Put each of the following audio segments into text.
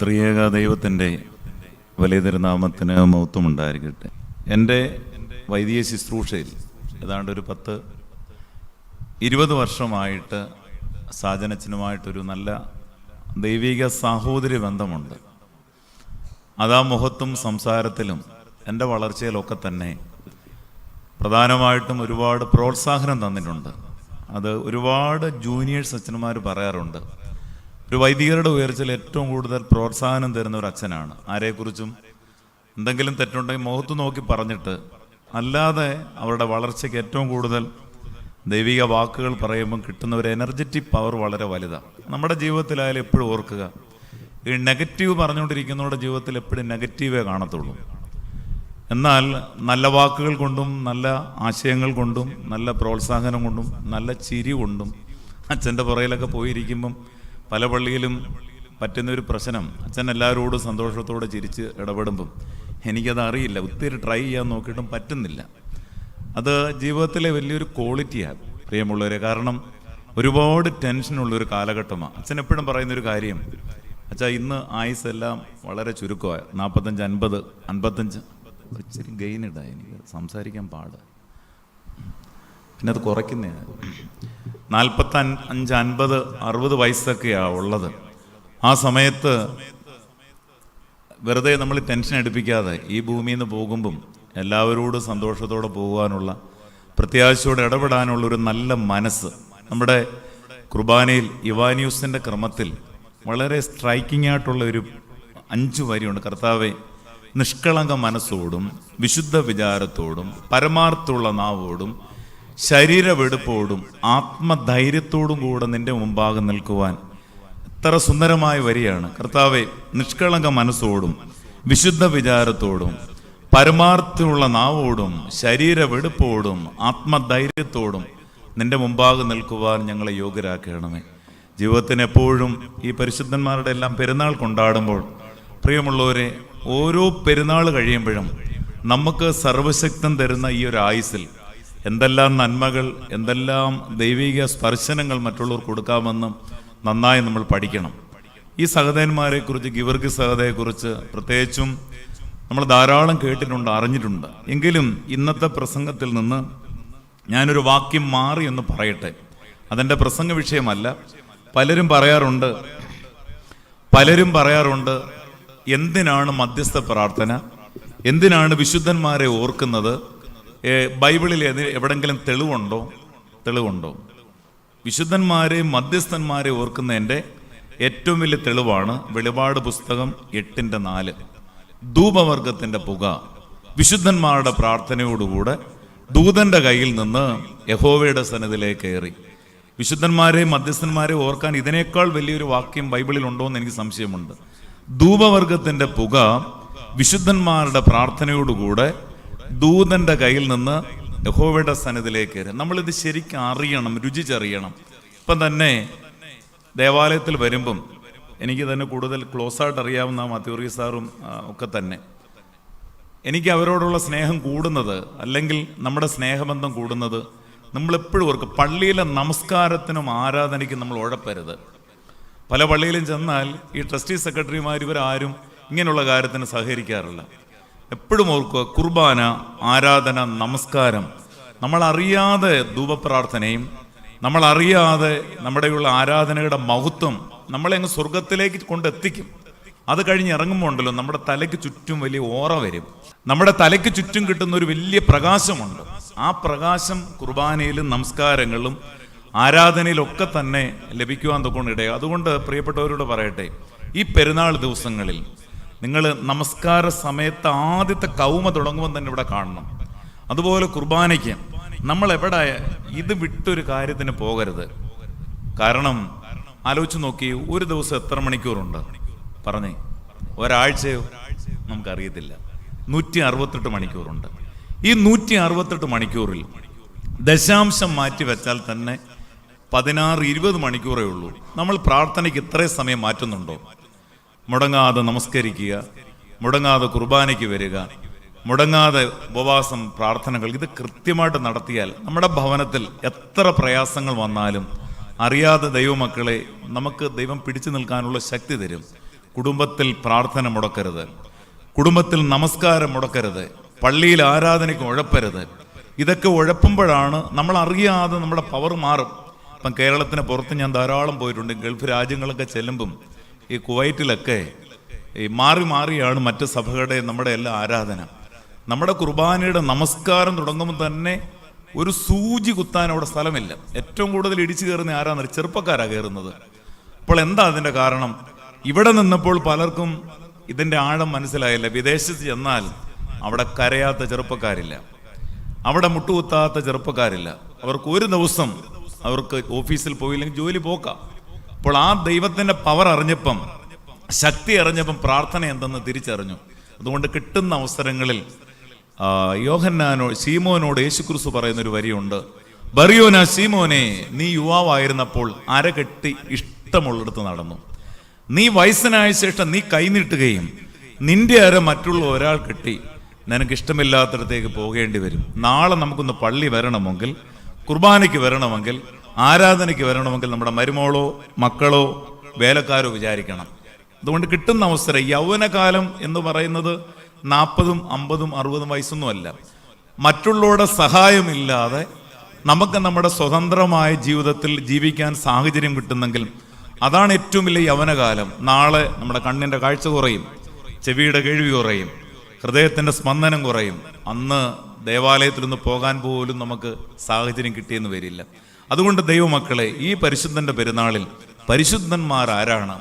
ത്രിയേക ദൈവത്തിൻ്റെ വലിയ തിരുനാമത്തിന് മഹത്വമുണ്ടായിരിക്കട്ടെ. എൻ്റെ വൈദിക ശുശ്രൂഷയിൽ ഏതാണ്ട് ഒരു 10-20 വർഷമായിട്ട് സാജനച്ചനുമായിട്ടൊരു നല്ല ദൈവിക സാഹോദര്യ ബന്ധമുണ്ട്. അതാ മുഖത്തും സംസാരത്തിലും എൻ്റെ വളർച്ചയിലൊക്കെ തന്നെ പ്രധാനമായിട്ടും ഒരുപാട് പ്രോത്സാഹനം തന്നിട്ടുണ്ട്. അത് ഒരുപാട് ജൂനിയേഴ്സ് അച്ഛന്മാർ പറയാറുണ്ട്, ഒരു വൈദികരുടെ ഉയർച്ചയിൽ ഏറ്റവും കൂടുതൽ പ്രോത്സാഹനം തരുന്ന ഒരു അച്ഛനാണ്. ആരെക്കുറിച്ചും എന്തെങ്കിലും തെറ്റുണ്ടെങ്കിൽ മുഖത്ത് നോക്കി പറഞ്ഞിട്ട്, അല്ലാതെ അവരുടെ വളർച്ചയ്ക്ക് ഏറ്റവും കൂടുതൽ ദൈവിക വാക്കുകൾ പറയുമ്പം കിട്ടുന്ന ഒരു എനർജറ്റിക് പവർ വളരെ വലുതാണ്. നമ്മുടെ ജീവിതത്തിലായാലും എപ്പോഴും ഓർക്കുക, ഈ നെഗറ്റീവ് പറഞ്ഞുകൊണ്ടിരിക്കുന്നവരുടെ ജീവിതത്തിൽ എപ്പോഴും നെഗറ്റീവേ കാണത്തുള്ളൂ. എന്നാൽ നല്ല വാക്കുകൾ കൊണ്ടും നല്ല ആശയങ്ങൾ കൊണ്ടും നല്ല പ്രോത്സാഹനം കൊണ്ടും നല്ല ചിരി കൊണ്ടും അച്ഛൻ്റെ പുറയിലൊക്കെ പോയിരിക്കുമ്പം പല പള്ളിയിലും പറ്റുന്നൊരു പ്രശ്നം, അച്ഛൻ എല്ലാവരോടും സന്തോഷത്തോടെ ചിരിച്ച് ഇടപെടുമ്പം എനിക്കത് അറിയില്ല, ഒത്തിരി ട്രൈ ചെയ്യാൻ നോക്കിയിട്ടും പറ്റുന്നില്ല. അത് ജീവിതത്തിലെ വലിയൊരു ക്വാളിറ്റിയാണ് പ്രിയമുള്ളവരെ. കാരണം ഒരുപാട് ടെൻഷനുള്ളൊരു കാലഘട്ടമാണ്. അച്ഛൻ എപ്പോഴും പറയുന്നൊരു കാര്യം, അച്ഛാ ഇന്ന് ആയുസ്സെല്ലാം വളരെ ചുരുക്കമാണ്, 45, 50, 55. ഇച്ചിരി ഗെയിനിടാ, എനിക്ക് സംസാരിക്കാൻ പാട്, പിന്നെ അത് കുറയ്ക്കുന്നതാണ്. 45, 50, 60 വയസ്സൊക്കെയാണ് ഉള്ളത്. ആ സമയത്ത് വെറുതെ നമ്മൾ ടെൻഷൻ എടുപ്പിക്കാതെ ഈ ഭൂമിയിൽ നിന്ന് പോകുമ്പം എല്ലാവരോടും സന്തോഷത്തോടെ പോകുവാനുള്ള, പ്രത്യാശയോടെ ഇടപെടാനുള്ളൊരു നല്ല മനസ്സ്. നമ്മുടെ കുർബാനയിൽ ഇവാനിയൂസിൻ്റെ ക്രമത്തിൽ വളരെ സ്ട്രൈക്കിംഗ് ആയിട്ടുള്ള ഒരു 5 വരിയുണ്ട്. കർത്താവെ, നിഷ്കളങ്ക മനസ്സോടും വിശുദ്ധ വിചാരത്തോടും പരമാർത്ഥമുള്ള നാവോടും ശരീരവെടുപ്പോടും ആത്മധൈര്യത്തോടും കൂടെ നിന്റെ മുമ്പാകെ നിൽക്കുവാൻ. എത്ര സുന്ദരമായ വരിയാണ്. കർത്താവെ, നിഷ്കളങ്ക മനസ്സോടും വിശുദ്ധ വിചാരത്തോടും പരമാർത്ഥമുള്ള നാവോടും ശരീരവെടുപ്പോടും ആത്മധൈര്യത്തോടും നിന്റെ മുമ്പാകെ നിൽക്കുവാൻ ഞങ്ങളെ യോഗ്യരാക്കണമേ. ജീവിതത്തിന് എപ്പോഴും ഈ പരിശുദ്ധന്മാരുടെ എല്ലാം പെരുന്നാൾ കൊണ്ടാടുമ്പോൾ പ്രിയമുള്ളവരെ, ഓരോ പെരുന്നാൾ കഴിയുമ്പോഴും നമുക്ക് സർവശക്തൻ തരുന്ന ഈ ഒരു ആയുസ്സിൽ എന്തെല്ലാം നന്മകൾ, എന്തെല്ലാം ദൈവിക സ്പർശനങ്ങൾ മറ്റുള്ളവർക്ക് കൊടുക്കാമെന്നും നന്നായി നമ്മൾ പഠിക്കണം. ഈ സഹോദരന്മാരെക്കുറിച്ച്, ഗിവർഗീസ് സഹോദരയെക്കുറിച്ച് പ്രത്യേകിച്ചും നമ്മൾ ധാരാളം കേട്ടിട്ടുണ്ട്, അറിഞ്ഞിട്ടുണ്ട്. എങ്കിലും ഇന്നത്തെ പ്രസംഗത്തിൽ നിന്ന് ഞാനൊരു വാക്യം മാറി എന്ന് പറയട്ടെ. അതെൻ്റെ പ്രസംഗ വിഷയമല്ല. പലരും പറയാറുണ്ട് എന്തിനാണ് മധ്യസ്ഥ പ്രാർത്ഥന, എന്തിനാണ് വിശുദ്ധന്മാരെ ഓർക്കുന്നത്, ബൈബിളിൽ എവിടെങ്കിലും തെളിവുണ്ടോ? വിശുദ്ധന്മാരെ മധ്യസ്ഥന്മാരെ ഓർക്കുന്നതിൻ്റെ ഏറ്റവും വലിയ തെളിവാണ് വെളിപാട് പുസ്തകം 8:4. ധൂപവർഗത്തിൻ്റെ പുക വിശുദ്ധന്മാരുടെ പ്രാർത്ഥനയോടുകൂടെ ദൂതന്റെ കയ്യിൽ നിന്ന് യഹോവയുടെ സന്നിധിയിലേക്ക് കയറി. വിശുദ്ധന്മാരെ മധ്യസ്ഥന്മാരെ ഓർക്കാൻ ഇതിനേക്കാൾ വലിയൊരു വാക്യം ബൈബിളിൽ ഉണ്ടോ എന്ന് എനിക്ക് സംശയമുണ്ട്. ധൂപവർഗത്തിൻ്റെ പുക വിശുദ്ധന്മാരുടെ പ്രാർത്ഥനയോടുകൂടെ ദൂതന്റെ കയ്യിൽ നിന്ന് യഹോവയുടെ സന്നിധിയിലേക്ക് കയറി. നമ്മളിത് ശരിക്കും അറിയണം, രുചിച്ചറിയണം. ഇപ്പം തന്നെ ദേവാലയത്തിൽ വരുമ്പം എനിക്ക് തന്നെ കൂടുതൽ ക്ലോസായിട്ട് അറിയാവുന്ന മാത്യൂറി സാറും ഒക്കെ തന്നെ, എനിക്ക് അവരോടുള്ള സ്നേഹം കൂടുന്നത്, അല്ലെങ്കിൽ നമ്മുടെ സ്നേഹബന്ധം കൂടുന്നത്, നമ്മളെപ്പോഴും ഓർക്കും പള്ളിയിലെ നമസ്കാരത്തിനും ആരാധനയ്ക്കും നമ്മൾ ഉഴപ്പരുത്. പല പള്ളിയിലും ചെന്നാൽ ഈ ട്രസ്റ്റി സെക്രട്ടറിമാർ ഇവരാരും ഇങ്ങനെയുള്ള കാര്യത്തിന് സഹകരിക്കാറില്ല. എപ്പോഴും ഓർക്കുക, കുർബാന, ആരാധന, നമസ്കാരം, നമ്മളറിയാതെ ധൂപപ്രാർത്ഥനയും നമ്മളറിയാതെ നമ്മുടെയുള്ള ആരാധനയുടെ മഹത്വം നമ്മളെ അങ്ങ് സ്വർഗത്തിലേക്ക് കൊണ്ടെത്തിക്കും. അത് കഴിഞ്ഞ് ഇറങ്ങുമ്പോൾ ഉണ്ടല്ലോ, നമ്മുടെ തലയ്ക്ക് ചുറ്റും വലിയ ഓറ വരും. നമ്മുടെ തലയ്ക്ക് ചുറ്റും കിട്ടുന്ന ഒരു വലിയ പ്രകാശമുണ്ട്. ആ പ്രകാശം കുർബാനയിലും നമസ്കാരങ്ങളിലും ആരാധനയിലൊക്കെ തന്നെ ലഭിക്കുവാൻ തൊക്കൊണ്ടിടയും. അതുകൊണ്ട് പ്രിയപ്പെട്ടവരോട് പറയട്ടെ, ഈ പെരുന്നാൾ ദിവസങ്ങളിൽ നിങ്ങൾ നമസ്കാര സമയത്ത് ആദ്യത്തെ കൗമ തുടങ്ങുമ്പോൾ തന്നെ ഇവിടെ കാണണം. അതുപോലെ കുർബാനയ്ക്ക് നമ്മൾ എവിടെ ഇത് വിട്ടൊരു കാര്യത്തിന് പോകരുത്. കാരണം ആലോചിച്ച് നോക്കി, ഒരു ദിവസം എത്ര മണിക്കൂറുണ്ട് പറഞ്ഞേ? ഒരാഴ്ചയോ? നമുക്കറിയത്തില്ല. 168 മണിക്കൂറുണ്ട്. ഈ 168 മണിക്കൂറിൽ ദശാംശം മാറ്റി വെച്ചാൽ തന്നെ 16-20 മണിക്കൂറേ ഉള്ളൂ. നമ്മൾ പ്രാർത്ഥനയ്ക്ക് ഇത്രയും സമയം മാറ്റുന്നുണ്ടോ? മുടങ്ങാതെ നമസ്കരിക്കുക, മുടങ്ങാതെ കുർബാനയ്ക്ക് വരിക, മുടങ്ങാതെ ഉപവാസം, പ്രാർത്ഥനകൾ, ഇത് കൃത്യമായിട്ട് നടത്തിയാൽ നമ്മുടെ ഭവനത്തിൽ എത്ര പ്രയാസങ്ങൾ വന്നാലും അറിയാതെ ദൈവമക്കളെ നമുക്ക് ദൈവം പിടിച്ചു നിൽക്കാനുള്ള ശക്തി തരും. കുടുംബത്തിൽ പ്രാർത്ഥന മുടക്കരുത്, കുടുംബത്തിൽ നമസ്കാരം മുടക്കരുത്, പള്ളിയിൽ ആരാധനയ്ക്ക് ഉഴപ്പരുത്. ഇതൊക്കെ ഉഴപ്പുമ്പോഴാണ് നമ്മൾ അറിയാതെ നമ്മുടെ പവർ മാറും. ഇപ്പം കേരളത്തിന് പുറത്ത് ഞാൻ ധാരാളം പോയിട്ടുണ്ട്. ഗൾഫ് രാജ്യങ്ങളൊക്കെ ചെല്ലുമ്പം ഈ കുവൈറ്റിലൊക്കെ ഈ മാറിയാണ് മറ്റ് സഭകളുടെ നമ്മുടെ എല്ലാ ആരാധന. നമ്മുടെ കുർബാനയുടെ നമസ്കാരം തുടങ്ങുമ്പോൾ തന്നെ ഒരു സൂചി കുത്താൻ അവിടെ സ്ഥലമില്ല. ഏറ്റവും കൂടുതൽ ഇടിച്ചു കയറുന്ന ആരാന്നറിയ ചെറുപ്പക്കാരാണ് കയറുന്നത്. അപ്പോൾ എന്താ അതിൻ്റെ കാരണം? ഇവിടെ നിന്നപ്പോൾ പലർക്കും ഇതിൻ്റെ ആഴം മനസ്സിലായില്ല. വിദേശത്ത് ചെന്നാൽ അവിടെ കരയാത്ത ചെറുപ്പക്കാരില്ല, അവിടെ മുട്ടുകുത്താത്ത ചെറുപ്പക്കാരില്ല. അവർക്ക് ഒരു ദിവസം അവർക്ക് ഓഫീസിൽ പോയില്ലെങ്കിൽ ജോലി പോക്കാം. അപ്പോൾ ആ ദൈവത്തിൻ്റെ പവർ അറിഞ്ഞപ്പം, ശക്തി അറിഞ്ഞപ്പം പ്രാർത്ഥന എന്തെന്ന് തിരിച്ചറിഞ്ഞു. അതുകൊണ്ട് കിട്ടുന്ന അവസരങ്ങളിൽ ശീമോനോട് യേശുക്രിസ്തു പറയുന്നൊരു വരിയുണ്ട്, ബറിയോന ശീമോനെ, നീ യുവാവായിരുന്നപ്പോൾ അരകെട്ടി ഇഷ്ടമുള്ളിടത്ത് നടന്നു. നീ വയസ്സനായ ശേഷം നീ കൈനീട്ടുകയും നിന്റെ അര മറ്റുള്ള ഒരാൾ കെട്ടി നിനക്ക് ഇഷ്ടമില്ലാത്തിടത്തേക്ക് പോകേണ്ടി വരും. നാളെ നമുക്കൊന്ന് പള്ളി വരണമെങ്കിൽ, കുർബാനയ്ക്ക് വരണമെങ്കിൽ, ആരാധനയ്ക്ക് വരണമെങ്കിൽ നമ്മുടെ മരുമോളോ മക്കളോ വേലക്കാരോ വിചാരിക്കണം. അതുകൊണ്ട് കിട്ടുന്ന അവസരം, യൗവനകാലം എന്ന് പറയുന്നത് 40, 50, 60 വയസ്സൊന്നുമല്ല. മറ്റുള്ളവരുടെ സഹായമില്ലാതെ നമുക്ക് നമ്മുടെ സ്വതന്ത്രമായ ജീവിതത്തിൽ ജീവിക്കാൻ സാഹചര്യം കിട്ടുന്നെങ്കിൽ അതാണ് ഏറ്റവും വലിയ യൗവനകാലം. നാളെ നമ്മുടെ കണ്ണിൻ്റെ കാഴ്ച കുറയും, ചെവിയുടെ കേൾവി കുറയും, ഹൃദയത്തിൻ്റെ സ്പന്ദനം കുറയും. അന്ന് ദേവാലയത്തിലൊന്ന് പോകാൻ പോലും നമുക്ക് സാഹചര്യം കിട്ടിയെന്ന് വരില്ല. അതുകൊണ്ട് ദൈവമക്കളെ, ഈ പരിശുദ്ധൻ്റെ പെരുന്നാളിൽ പരിശുദ്ധന്മാരാരാണ്?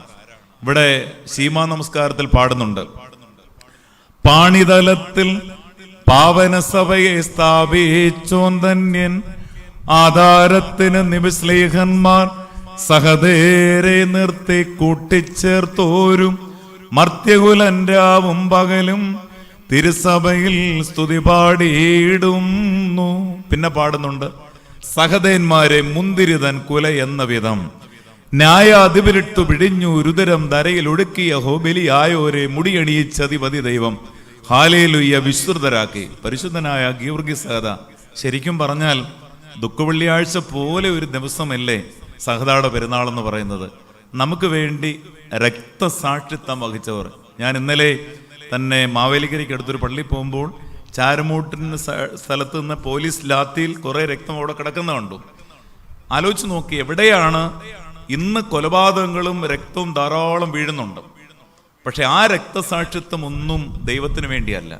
ഇവിടെ ശീമാ നമസ്കാരത്തിൽ പാടുന്നുണ്ട്, പാണിതലത്തിൽ പാവനസഭയെ സ്ഥാപിച്ചോൻ ധന്യൻ, ആധാരത്തിന് നിമിസ്ലേഹന്മാർ സഹദേരെ നിർത്തി കൂട്ടിച്ചേർത്തോരും, മർത്യകുലന്റാവും പകലും തിരുസഭയിൽ സ്തുതി പാടിയിടുന്നു. പിന്നെ പാടുന്നുണ്ട്, സഹദേന്മാരെ മുന്തിരിതൻ കുല എന്ന വിധം ന്യായാധിപരിട്ടു പിടിഞ്ഞു രുദരം ധരയിൽ ഒടുക്കിയ ഹോബലിയായോരെ മുടിയണിയിച്ചതിപതി ദൈവം ഹാലേലുയ്യ വിശ്രുതരാക്കി. പരിശുദ്ധനായ ഗീവർഗീസ് സഹദ ശരിക്കും പറഞ്ഞാൽ ദുഃഖവെള്ളിയാഴ്ച പോലെ ഒരു ദിവസമല്ലേ സഹദയുടെ പെരുന്നാൾ എന്ന് പറയുന്നത്. നമുക്ക് വേണ്ടി രക്തസാക്ഷിത്വം വഹിച്ചവർ. ഞാൻ ഇന്നലെ തന്നെ മാവേലിക്കരയ്ക്ക് അടുത്തൊരു പള്ളി പോകുമ്പോൾ ചാരമൂട്ടിന് സ്ഥലത്ത് നിന്ന് പോലീസ് ലാത്തിയിൽ കുറെ രക്തം അവിടെ കിടക്കുന്ന കണ്ടു. ആലോചിച്ച് നോക്കി, എവിടെയാണ് ഇന്ന് കൊലപാതകങ്ങളും രക്തവും ധാരാളം വീഴുന്നുണ്ട്. പക്ഷെ ആ രക്തസാക്ഷിത്വം ഒന്നും ദൈവത്തിന് വേണ്ടിയല്ല.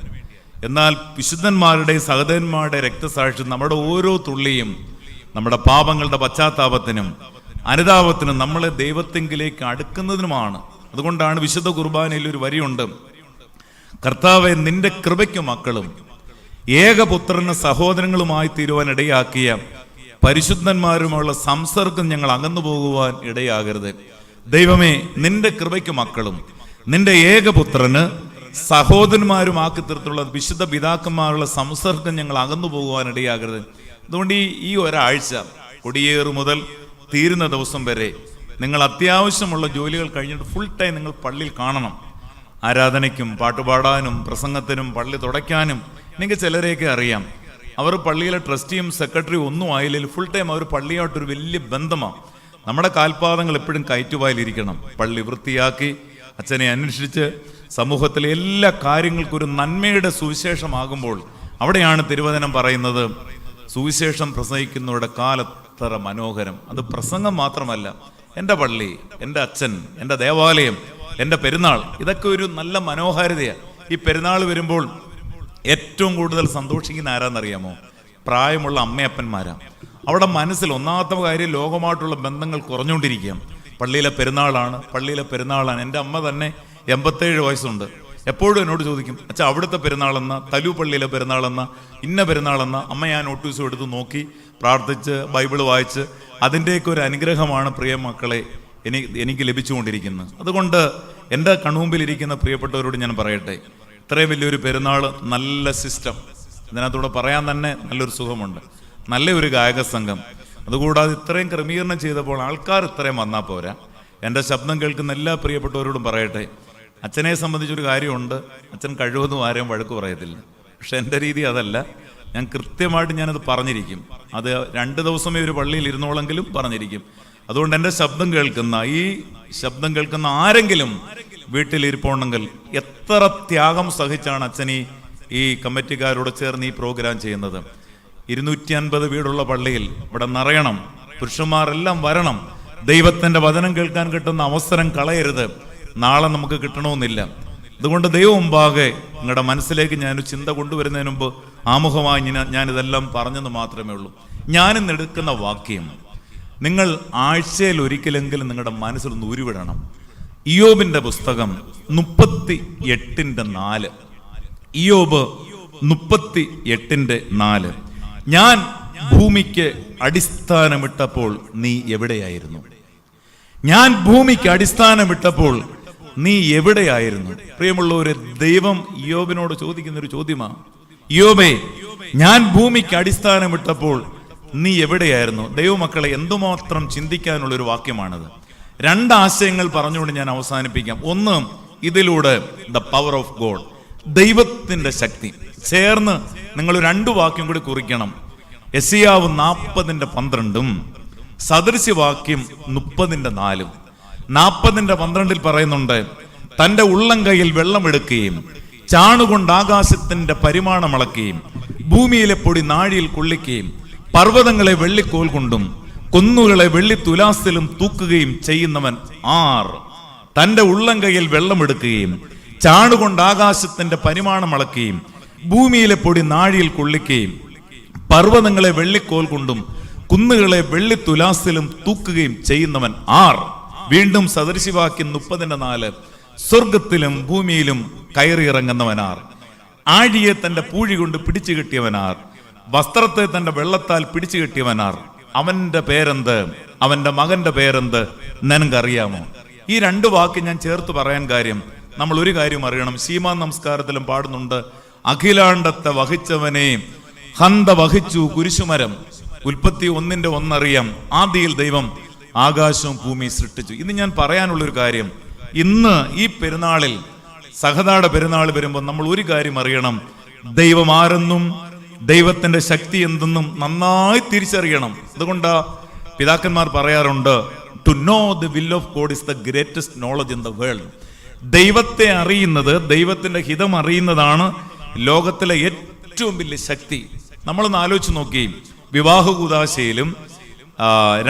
എന്നാൽ വിശുദ്ധന്മാരുടെ സഹോദരന്മാരുടെ രക്തസാക്ഷിത്വം നമ്മുടെ ഓരോ തുള്ളിയും നമ്മുടെ പാപങ്ങളുടെ പശ്ചാത്താപത്തിനും അനുതാപത്തിനും നമ്മളെ ദൈവത്തെങ്കിലേക്ക് അടുക്കുന്നതിനുമാണ്. അതുകൊണ്ടാണ് വിശുദ്ധ കുർബാനയിൽ ഒരു വരിയുണ്ട്, കർത്താവെ നിന്റെ കൃപയ്ക്ക് മക്കളും ഏകപുത്രന് സഹോദരങ്ങളുമായി തീരുവാൻ ഇടയാക്കിയ പരിശുദ്ധന്മാരുമുള്ള സംസർഗം ഞങ്ങൾ അകന്നു പോകുവാൻ ഇടയാകരുത്. ദൈവമേ, നിന്റെ കൃപയ്ക്ക് മക്കളും നിന്റെ ഏകപുത്രന് സഹോദരന്മാരുമാക്കി തീർത്തുള്ള വിശുദ്ധ പിതാക്കന്മാരുള്ള സംസർഗം ഞങ്ങൾ അകന്നു പോകുവാൻ ഇടയാകരുത്. അതുകൊണ്ട് ഈ ഒരാഴ്ച കൊടിയേറ് മുതൽ തീരുന്ന ദിവസം വരെ നിങ്ങൾ അത്യാവശ്യമുള്ള ജോലികൾ കഴിഞ്ഞിട്ട് ഫുൾ ടൈം നിങ്ങൾ പള്ളിയിൽ കാണണം. ആരാധനയ്ക്കും പാട്ടുപാടാനും പ്രസംഗത്തിനും പള്ളി തുടയ്ക്കാനും. എനിക്ക് ചിലരെയൊക്കെ അറിയാം, അവർ പള്ളിയിലെ ട്രസ്റ്റിയും സെക്രട്ടറിയും ഒന്നും ആയില്ലെങ്കിൽ ഫുൾ ടൈം അവർ പള്ളിയായിട്ടൊരു വലിയ ബന്ധമാണ്. നമ്മുടെ കാൽപാദങ്ങൾ എപ്പോഴും കയറ്റുവായിലിരിക്കണം. പള്ളി വൃത്തിയാക്കി അച്ഛനെ അന്വേഷിച്ച് സമൂഹത്തിലെ എല്ലാ കാര്യങ്ങൾക്കും ഒരു നന്മയുടെ സുവിശേഷമാകുമ്പോൾ അവിടെയാണ് തിരുവചനം പറയുന്നത്, സുവിശേഷം പ്രസംഗിക്കുന്നവരുടെ കാലത്ര മനോഹരം. അത് പ്രസംഗം മാത്രമല്ല, എൻ്റെ പള്ളി, എൻ്റെ അച്ഛൻ, എൻ്റെ ദേവാലയം, എൻ്റെ പെരുന്നാൾ, ഇതൊക്കെ ഒരു നല്ല മനോഹാരിതയാണ്. ഈ പെരുന്നാൾ വരുമ്പോൾ ഏറ്റവും കൂടുതൽ സന്തോഷിക്കുന്ന ആരാന്നറിയാമോ? പ്രായമുള്ള അമ്മയപ്പന്മാരാണ്. അവിടെ മനസ്സിൽ ഒന്നാമത്തെ കാര്യം ലോകമായിട്ടുള്ള ബന്ധങ്ങൾ കുറഞ്ഞുകൊണ്ടിരിക്കുകയാണ്. പള്ളിയിലെ പെരുന്നാളാണ്. എൻ്റെ അമ്മ തന്നെ 87 വയസ്സുണ്ട്. എപ്പോഴും എന്നോട് ചോദിക്കും, അച്ഛാ അവിടുത്തെ പെരുന്നാളെന്ന, തലു പള്ളിയിലെ പെരുന്നാളെന്ന, ഇന്ന പെരുന്നാളെന്ന. അമ്മ ഞാൻ നോട്ടീസും എടുത്ത് നോക്കി, പ്രാർത്ഥിച്ച് ബൈബിള് വായിച്ച് അതിൻ്റെയൊക്കെ ഒരു അനുഗ്രഹമാണ് പ്രിയ മക്കളെ എനിക്ക് ലഭിച്ചുകൊണ്ടിരിക്കുന്നത്. അതുകൊണ്ട് എൻ്റെ കൺമുമ്പിലിരിക്കുന്ന പ്രിയപ്പെട്ടവരോട് ഞാൻ പറയട്ടെ, ഇത്രയും വലിയൊരു പെരുന്നാൾ, നല്ല സിസ്റ്റം, ഇതിനകത്തൂടെ പറയാൻ തന്നെ നല്ലൊരു സുഖമുണ്ട്, നല്ലൊരു ഗായക സംഘം. അതുകൂടാതെ ഇത്രയും ക്രമീകരണം ചെയ്തപ്പോൾ ആൾക്കാർ ഇത്രയും വന്നാൽ പോരാ. എൻ്റെ ശബ്ദം കേൾക്കുന്ന എല്ലാ പ്രിയപ്പെട്ടവരോടും പറയട്ടെ, അച്ഛനെ സംബന്ധിച്ചൊരു കാര്യമുണ്ട്, അച്ഛൻ കഴിവതും ആരെയും വഴക്ക് പറയത്തില്ല. പക്ഷെ എൻ്റെ രീതി അതല്ല. ഞാൻ കൃത്യമായിട്ട് ഞാനത് പറഞ്ഞിരിക്കും. അത് 2 ദിവസമേ ഒരു പള്ളിയിൽ ഇരുന്നോളെങ്കിലും പറഞ്ഞിരിക്കും. അതുകൊണ്ട് എൻ്റെ ശബ്ദം കേൾക്കുന്ന ആരെങ്കിലും വീട്ടിലിരിപ്പുണ്ടെങ്കിൽ എത്ര ത്യാഗം സഹിച്ചാണ് അച്ഛൻ ഈ കമ്മിറ്റിക്കാരോട് ചേർന്ന് ഈ പ്രോഗ്രാം ചെയ്യുന്നത്. 250 വീടുള്ള പള്ളിയിൽ ഇവിടെ നിറയണം, പുരുഷന്മാരെല്ലാം വരണം. ദൈവത്തിന്റെ വചനം കേൾക്കാൻ കിട്ടുന്ന അവസരം കളയരുത്. നാളെ നമുക്ക് കിട്ടണമെന്നില്ല. അതുകൊണ്ട് ദൈവം മുമ്പാകെ നിങ്ങളുടെ മനസ്സിലേക്ക് ഞാനൊരു ചിന്ത കൊണ്ടുവരുന്നതിന് മുമ്പ് ആമുഖമായി ഞാനിതെല്ലാം പറഞ്ഞെന്ന് മാത്രമേ ഉള്ളൂ. ഞാനിന്ന് എടുക്കുന്ന വാക്യം നിങ്ങൾ ആഴ്ചയിൽ ഒരിക്കലെങ്കിലും നിങ്ങളുടെ മനസ്സിലൊന്ന് ഉരുവിടണം. ഇയ്യോബിന്റെ പുസ്തകം 38:4. ഇയ്യോബ് 38:4. ഞാൻ ഭൂമിക്ക് അടിസ്ഥാനമിട്ടപ്പോൾ നീ എവിടെയായിരുന്നു? ഞാൻ ഭൂമിക്ക് അടിസ്ഥാനമിട്ടപ്പോൾ നീ എവിടെയായിരുന്നു? പ്രിയമുള്ളവരെ, ദൈവം ഇയ്യോബിനോട് ചോദിക്കുന്ന ഒരു ചോദ്യമാണ്. ഇയ്യോബേ, ഞാൻ ഭൂമിക്ക് അടിസ്ഥാനമിട്ടപ്പോൾ നീ എവിടെയായിരുന്നു? ദൈവമക്കളെ, എന്തുമാത്രം ചിന്തിക്കാനുള്ള ഒരു വാക്യമാണത്. 2 ആശയങ്ങൾ പറഞ്ഞുകൊണ്ട് ഞാൻ അവസാനിപ്പിക്കാം. ഒന്ന്, ഇതിലൂടെ ദ പവർ ഓഫ് ഗോഡ്, ദൈവത്തിന്റെ ശക്തി. ചേർന്ന് നിങ്ങൾ 2 വാക്യം കൂടി കുറിക്കണം. യെശയ്യാവ് 40:12 സദൃശ്യവാക്യം 30:4. 40:12 പറയുന്നുണ്ട്, തന്റെ ഉള്ളം കൈയിൽ വെള്ളമെടുക്കുകയും ചാണുകൊണ്ട് ആകാശത്തിന്റെ പരിമാണം അളക്കുകയും ഭൂമിയിലെ പൊടി നാഴിയിൽ കൊള്ളിക്കുകയും പർവ്വതങ്ങളെ വെള്ളിക്കോൽ കൊണ്ടും കുന്നുകളെ വെള്ളിത്തുലാസിലും തൂക്കുകയും ചെയ്യുന്നവൻ ആർ? തന്റെ ഉള്ളം കൈയിൽ വെള്ളമെടുക്കുകയും ചാണുകൊണ്ട് ആകാശത്തിന്റെ പരിമാണം അളക്കുകയും ഭൂമിയിലെ പൊടി നാഴിയിൽ കൊള്ളിക്കുകയും പർവ്വതങ്ങളെ വെള്ളിക്കോൽ കൊണ്ടും കുന്നുകളെ വെള്ളിത്തുലാസിലും തൂക്കുകയും ചെയ്യുന്നവൻ ആർ? വീണ്ടും സദൃശവാക്യം 30:4 സ്വർഗത്തിലും ഭൂമിയിലും കയറിയിറങ്ങുന്നവനാർ? ആഴിയെ തന്റെ പൂഴി കൊണ്ട് പിടിച്ചു കെട്ടിയവനാർ? വസ്ത്രത്തെ തന്റെ വെള്ളത്താൽ പിടിച്ചു കെട്ടിയവനാർ? അവന്റെ പേരെന്ത്? അവന്റെ മകന്റെ പേരെന്ത്? നിനക്കറിയാമോ? ഈ 2 വാക്ക് ഞാൻ ചേർത്ത് പറയാൻ കാര്യം, നമ്മൾ ഒരു കാര്യം അറിയണം. ശീമാ നമസ്കാരത്തിലും പാടുന്നുണ്ട്, അഖിലാണ്ടത്തെ വഹിച്ചവനെ ഹന്ത വഹിച്ചു കുരിശുമരം. ഉൽപ്പത്തി 1:1 അറിയാം, ആദിയിൽ ദൈവം ആകാശവും ഭൂമിയും സൃഷ്ടിച്ചു. ഇന്ന് ഞാൻ പറയാനുള്ളൊരു കാര്യം, ഇന്ന് ഈ പെരുന്നാളിൽ, സഹതാട പെരുന്നാൾ വരുമ്പോൾ നമ്മൾ ഒരു കാര്യം അറിയണം. ദൈവം ആരെന്നും ദൈവത്തിന്റെ ശക്തി എന്തെന്നും നന്നായി തിരിച്ചറിയണം. അതുകൊണ്ട് പിതാക്കന്മാർ പറയാറുണ്ട്, to know the will of God is the greatest knowledge in the world. ദൈവത്തെ അറിയുന്നത്, ദൈവത്തിന്റെ ഹിതം അറിയുന്നതാണ് ലോകത്തിലെ ഏറ്റവും വലിയ ശക്തി. നമ്മളൊന്ന് ആലോചിച്ച് നോക്കി, വിവാഹ കൂദാശയിലും